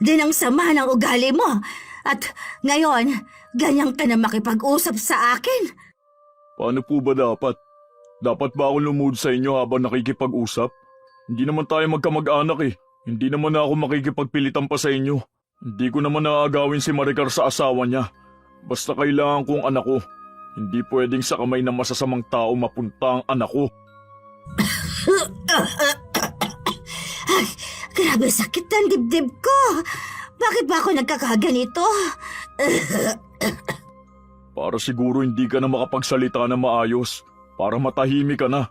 din ang sama ng ugali mo. At ngayon, ganyan ka na makipag-usap sa akin. Paano po ba dapat? Dapat ba ako lumuhod sa inyo habang nakikipag-usap? Hindi naman tayo magkamag-anak eh. Hindi naman ako makikipagpilitan pa sa inyo. Hindi ko naman naaagawin si Maricar sa asawa niya. Basta kailangan ko ang anak ko. Hindi pwedeng sa kamay ng masasamang tao mapunta ang anak ko. Ay, grabe sakit ng dibdib ko. Bakit ba ako nagkakaganito? Para siguro hindi ka na makapagsalita na maayos. Para matahimik ka na.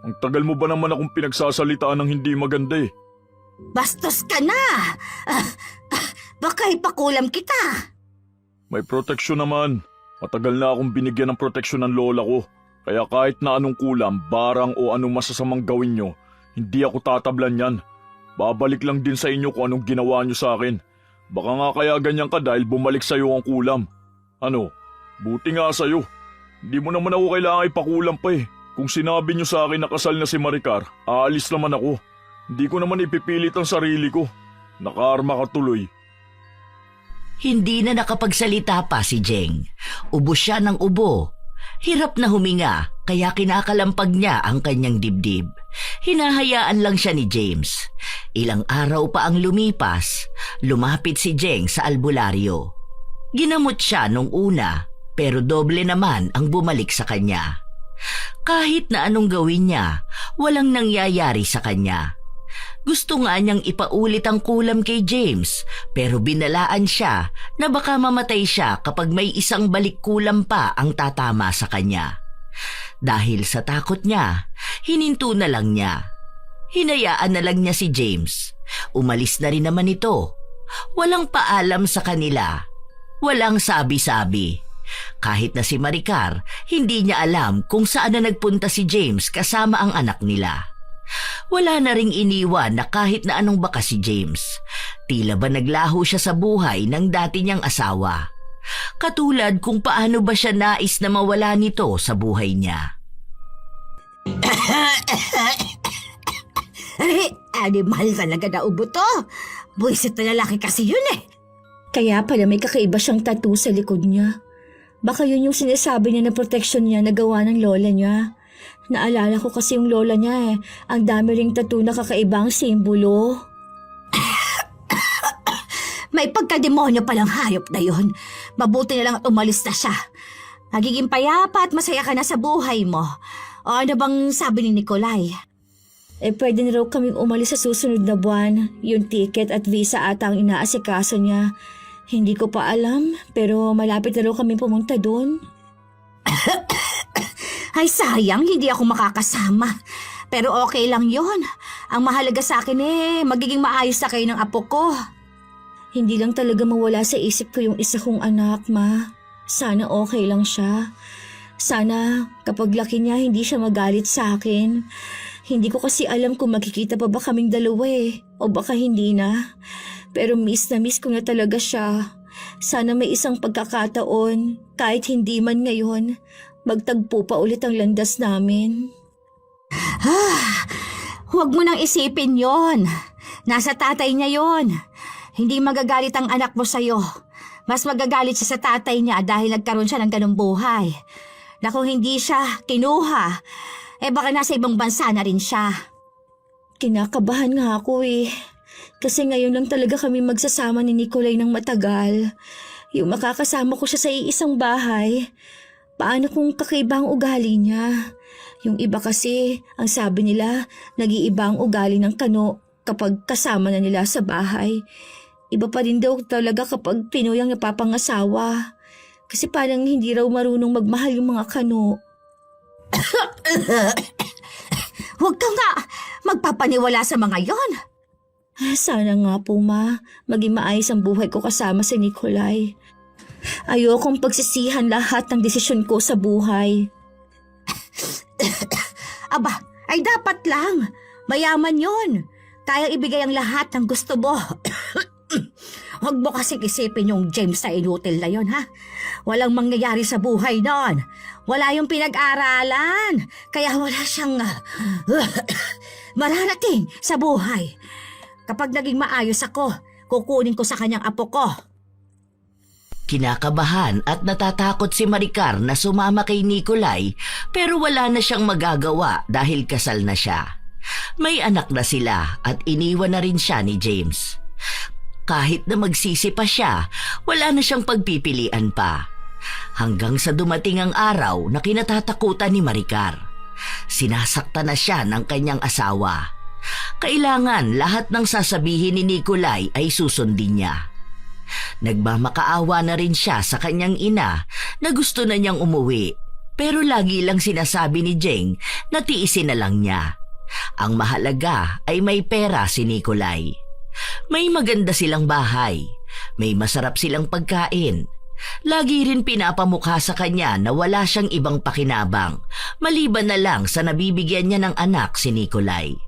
Ang tagal mo ba naman akong pinagsasalitaan ng hindi maganda eh. Bastos ka na. Baka ipakulam kita. May proteksyon naman. Matagal na akong binigyan ng proteksyon ng lola ko. Kaya kahit na anong kulam, barang o anong masasamang gawin nyo, hindi ako tatablan yan. Babalik lang din sa inyo kung anong ginawa nyo sa akin. Baka nga kaya ganyan ka dahil bumalik sa'yo ang kulam. Ano? Buti nga sa'yo. Hindi mo naman ako kailangan ipakulam pa eh. Kung sinabi nyo sa akin na kasal na si Maricar, aalis naman ako. Hindi ko naman ipipilit ang sarili ko. Nakaarma ka tuloy. Hindi na nakapagsalita pa si Jeng. Ubo siya ng ubo. Hirap na huminga kaya kinakalampag niya ang kanyang dibdib. Hinahayaan lang siya ni James. Ilang araw pa ang lumipas, lumapit si Jeng sa albularyo. Ginamot siya nung una pero doble naman ang bumalik sa kanya. Kahit na anong gawin niya, walang nangyayari sa kanya. Gusto nga niyang ipaulit ang kulam kay James pero binalaan siya na baka mamatay siya kapag may isang balik kulam pa ang tatama sa kanya. Dahil sa takot niya, hininto na lang niya. Hinayaan na lang niya si James. Umalis na rin naman ito. Walang paalam sa kanila. Walang sabi-sabi. Kahit na si Maricar, hindi niya alam kung saan na nagpunta si James kasama ang anak nila. Wala na ring iniwan na kahit na anong baka si James. Tila ba naglaho siya sa buhay ng dati niyang asawa. Katulad kung paano ba siya nais na mawala nito sa buhay niya. Ay, animal talaga na ubo to. Buwisit na lalaki kasi yun eh. Kaya pala may kakaiba siyang tattoo sa likod niya. Baka yun yung sinasabi niya na protection niya na gawa ng lola niya. Naalala ko kasi yung lola niya eh. Ang dami ring tattoo na kakaibang simbolo. May pagkademonyo palang hayop na yun. Mabuti na lang at umalis na siya. Magiging payapa at masaya ka na sa buhay mo. O ano bang sabi ni Nikolay? Pwede na raw kaming umalis sa susunod na buwan. Yung ticket at visa ata ang inaasikaso niya. Hindi ko pa alam, pero malapit na raw kami pumunta doon. Ay sayang, hindi ako makakasama. Pero okay lang yon. Ang mahalaga sa akin magiging maayos na kayo ng apo ko. Hindi lang talaga mawala sa isip ko yung isa kong anak, Ma. Sana okay lang siya. Sana kapag laki niya, hindi siya magalit sa akin. Hindi ko kasi alam kung magkikita pa ba kaming dalawa o baka hindi na. Pero miss na miss ko na talaga siya. Sana may isang pagkakataon, kahit hindi man ngayon, magtagpo pa ulit ang landas namin. Huwag mo nang isipin yon. Nasa tatay niya yon. Hindi magagalit ang anak mo sa'yo. Mas magagalit siya sa tatay niya dahil nagkaroon siya ng ganong buhay. Na kung hindi siya kinuha, baka nasa ibang bansa na rin siya. Kinakabahan nga ako Kasi ngayon lang talaga kami magsasama ni Nicolay ng matagal. Yung makakasama ko siya sa iisang bahay. Paano kung kakaiba ang ugali niya? Yung iba kasi, ang sabi nila, nag-iiba ang ugali ng kano kapag kasama na nila sa bahay. Iba pa rin daw talaga kapag Pinoy ang napapangasawa. Kasi parang hindi raw marunong magmahal yung mga kano. Huwag ka nga magpapaniwala sa mga yon. Sana nga po, Ma, maging maayos ang buhay ko kasama si Nicolay. Ayokong pagsisihan lahat ng desisyon ko sa buhay. Aba, ay dapat lang. Mayaman yon. Kaya ibigay ang lahat ng gusto mo. Huwag mo kasing isipin yung James na inutil na yon, ha? Walang mangyayari sa buhay nun. Wala yung pinag-aralan. Kaya wala siyang mararating sa buhay. Kapag naging maayos ako, kukunin ko sa kanyang apo ko. Kinakabahan at natatakot si Maricar na sumama kay Nicolay pero wala na siyang magagawa dahil kasal na siya. May anak na sila at iniwan na rin siya ni James. Kahit na magsisi pa siya, wala na siyang pagpipilian pa. Hanggang sa dumating ang araw na kinatatakutan ni Maricar. Sinasaktan na siya ng kanyang asawa. Kailangan lahat ng sasabihin ni Nicolay ay susundin niya. Nagmamakaawa na rin siya sa kanyang ina na gusto na niyang umuwi. Pero lagi lang sinasabi ni Jeng na tiisin na lang niya. Ang mahalaga ay may pera si Nicolay. May maganda silang bahay. May masarap silang pagkain. Lagi rin pinapamukha sa kanya na wala siyang ibang pakinabang maliban na lang sa nabibigyan niya ng anak si Nicolay.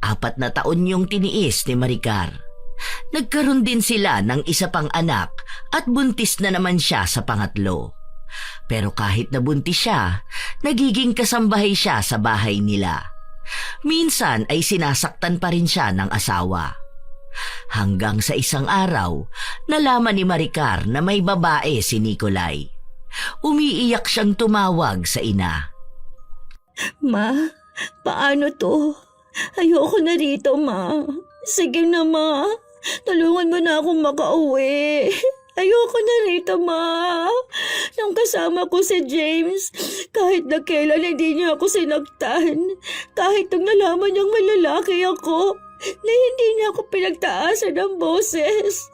4 na taon yung tiniis ni Maricar. Nagkaroon din sila ng isa pang anak at buntis na naman siya sa pangatlo. Pero kahit nabuntis siya, nagiging kasambahay siya sa bahay nila. Minsan ay sinasaktan pa rin siya ng asawa. Hanggang sa isang araw, nalaman ni Maricar na may babae si Nicolay. Umiiyak siyang tumawag sa ina. Ma, paano to? Ayoko na rito, Ma. Sige na, Ma. Tulungan mo na akong makauwi. Ayoko na rito, Ma. Nang kasama ko si James, kahit na kailan hindi niya ako sinaktan. Kahit nang nalaman niyang malalaki ako, na hindi niya ako pinagtaasan ng boses.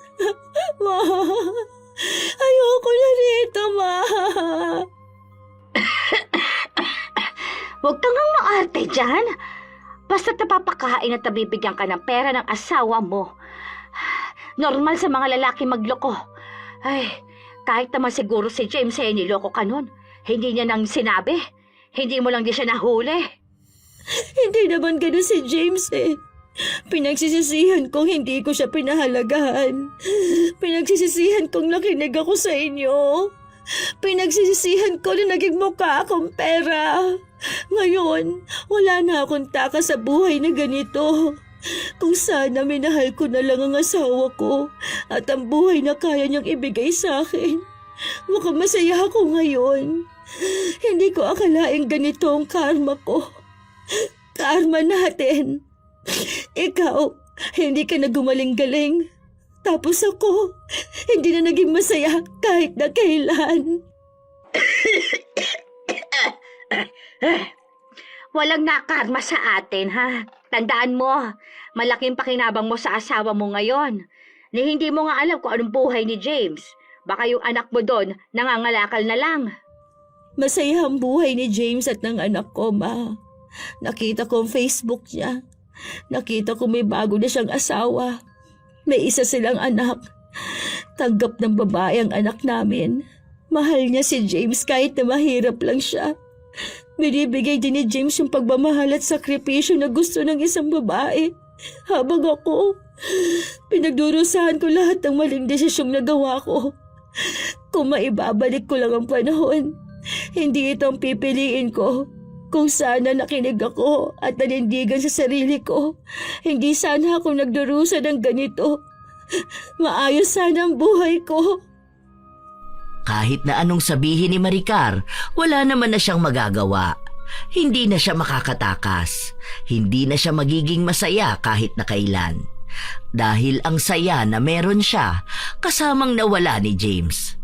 Ma, ayoko na rito, Ma. Huwag kang maarte dyan. Basta't napapakain at nabibigyan ka ng pera ng asawa mo. Normal sa mga lalaki magloko. Ay, kahit naman siguro si James ay niloko ka nun. Hindi niya nang sinabi. Hindi mo lang di siya nahuli. Hindi naman ganun si James Pinagsisisihan kong hindi ko siya pinahalagahan. Pinagsisisihan kong nakinig ako sa inyo. Pinagsisisihan ko na naging mukha akong pera. Ngayon, wala na akong taka sa buhay na ganito. Kung sana minahal ko na lang ang asawa ko at ang buhay na kaya niyang ibigay sa akin. Baka masaya ako ngayon. Hindi ko akalaing ganito ang karma ko. Karma natin. Ikaw, hindi ka na gumaling-galing. Tapos ako, hindi na naging masaya kahit na kailan. Walang nakarma sa atin, ha? Tandaan mo, malaking pakinabang mo sa asawa mo ngayon. na hindi mo nga alam kung anong buhay ni James. Baka yung anak mo doon nangangalakal na lang. Masaya ang buhay ni James at ng anak ko, Ma. Nakita ko ang Facebook niya. Nakita ko may bago na siyang asawa. May isa silang anak. Tanggap ng babae ang anak namin. Mahal niya si James kahit na mahirap lang siya. Binibigay din ni James yung pagmamahal at sakripisyo na gusto ng isang babae. Habang ako, pinagdurusahan ko lahat ng maling desisyong nagawa ko. Kung maibabalik ko lang ang panahon, hindi ito ang pipiliin ko. Kung sana nakinig ako at nanindigan sa sarili ko, hindi sana ako nagdurusa ng ganito. Maayos sana ang buhay ko. Kahit na anong sabihin ni Maricar, wala naman na siyang magagawa. Hindi na siya makakatakas. Hindi na siya magiging masaya kahit na kailan. Dahil ang saya na meron siya, kasamang nawala ni James.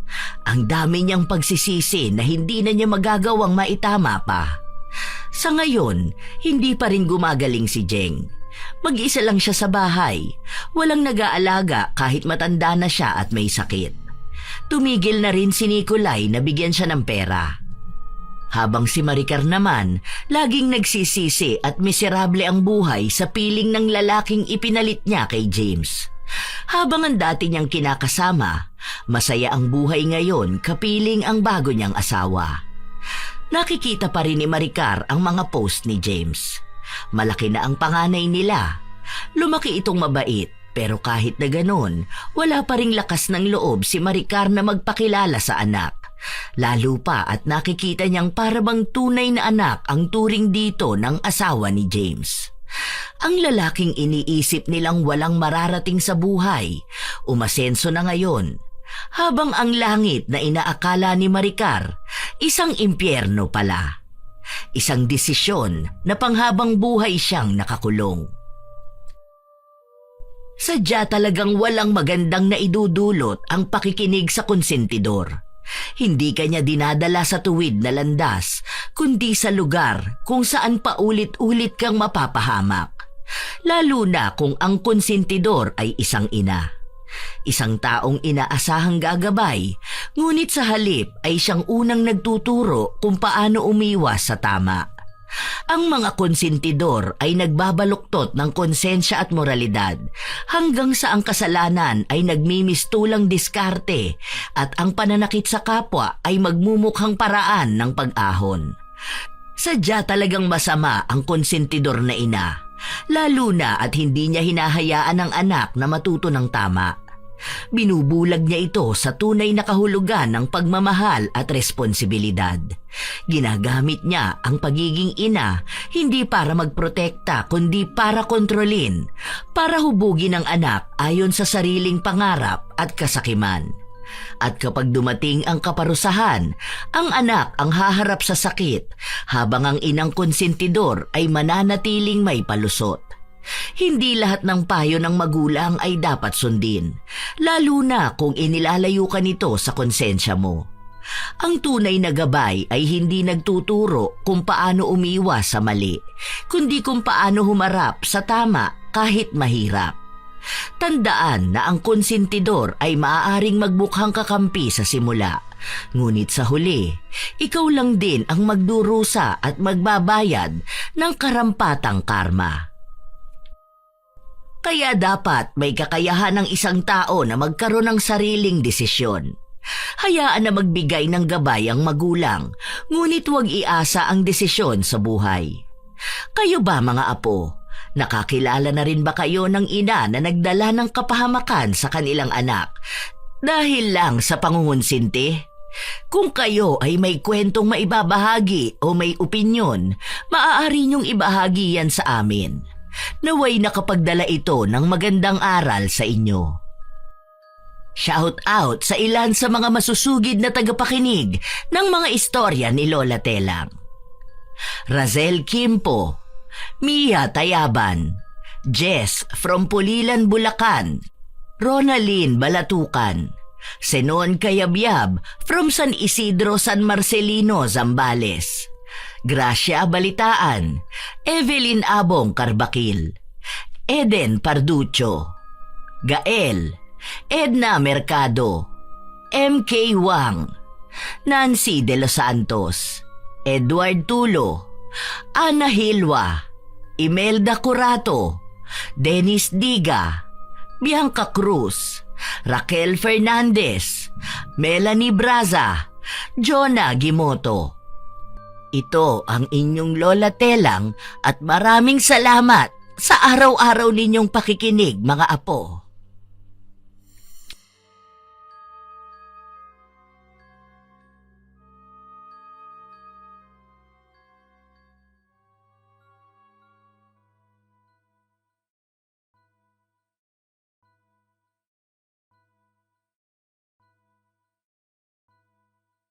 Ang dami niyang pagsisisi na hindi na niya magagawang maitama pa. Sa ngayon, hindi pa rin gumagaling si Jeng. Mag-isa lang siya sa bahay. Walang nag-aalaga kahit matanda na siya at may sakit. Tumigil na rin si Nicolay na bigyan siya ng pera. Habang si Maricar naman, laging nagsisisi at miserable ang buhay sa piling ng lalaking ipinalit niya kay James. Habang ang dati niyang kinakasama, masaya ang buhay ngayon kapiling ang bago niyang asawa. Nakikita pa rin ni Maricar ang mga post ni James. Malaki na ang panganay nila. Lumaki itong mabait, pero kahit na ganon, wala pa ring lakas ng loob si Maricar na magpakilala sa anak. Lalo pa at nakikita niyang parabang tunay na anak ang turing dito ng asawa ni James. Ang lalaking iniisip nilang walang mararating sa buhay, umasenso na ngayon. Habang ang langit na inaakala ni Maricar, isang impyerno pala. Isang desisyon na panghabang buhay siyang nakakulong. Sadya talagang walang magandang naidudulot ang pakikinig sa konsentidor. Hindi kanya dinadala sa tuwid na landas, kundi sa lugar kung saan paulit-ulit kang mapapahamak. Lalo na kung ang konsentidor ay isang ina. Isang taong inaasahang gagabay, ngunit sa halip ay siyang unang nagtuturo kung paano umiwas sa tama. Ang mga konsentidor ay nagbabaluktot ng konsensya at moralidad hanggang sa ang kasalanan ay nagmimistulang diskarte at ang pananakit sa kapwa ay magmumukhang paraan ng pag-ahon. Sadya talagang masama ang konsentidor na ina, lalo na at hindi niya hinahayaan ang anak na matuto ng tama. Binubulag niya ito sa tunay na kahulugan ng pagmamahal at responsibilidad. Ginagamit niya ang pagiging ina hindi para magprotekta kundi para kontrolin, para hubugin ang anak ayon sa sariling pangarap at kasakiman. At kapag dumating ang kaparusahan, ang anak ang haharap sa sakit habang ang inang konsentidor ay mananatiling may palusot. Hindi lahat ng payo ng magulang ay dapat sundin, lalo na kung inilalayo ka nito sa konsensya mo. Ang tunay na gabay ay hindi nagtuturo kung paano umiwas sa mali, kundi kung paano humarap sa tama kahit mahirap. Tandaan na ang konsentidor ay maaaring magmukhang kakampi sa simula, ngunit sa huli, ikaw lang din ang magdurusa at magbabayad ng karampatang karma. Kaya dapat may kakayahan ng isang tao na magkaroon ng sariling desisyon. Hayaan na magbigay ng gabay ang magulang, ngunit huwag iasa ang desisyon sa buhay. Kayo ba mga apo, nakakilala na rin ba kayo ng ina na nagdala ng kapahamakan sa kanilang anak dahil lang sa pangungunsinti? Kung kayo ay may kwentong maibabahagi o may opinyon, maaari niyong ibahagi yan sa amin. Naway nakapagdala ito ng magandang aral sa inyo. Shout out sa ilan sa mga masusugid na tagapakinig ng mga istorya ni Lola Telang. Razel Kimpo, Mia Tayaban, Jess from Pulilan, Bulacan, Ronalyn Balatukan, Senon Kayabyab from San Isidro, San Marcelino, Zambales, Gracia Balitaan, Evelyn Abong Carbakil, Eden Parducho, Gael, Edna Mercado, MK Wang, Nancy De Los Santos, Edward Tulo, Ana Hilwa, Imelda Curato, Dennis Diga, Bianca Cruz, Raquel Fernandez, Melanie Braza, Jonah Gimoto. Ito ang inyong Lola Telang at maraming salamat sa araw-araw ninyong pakikinig, mga apo.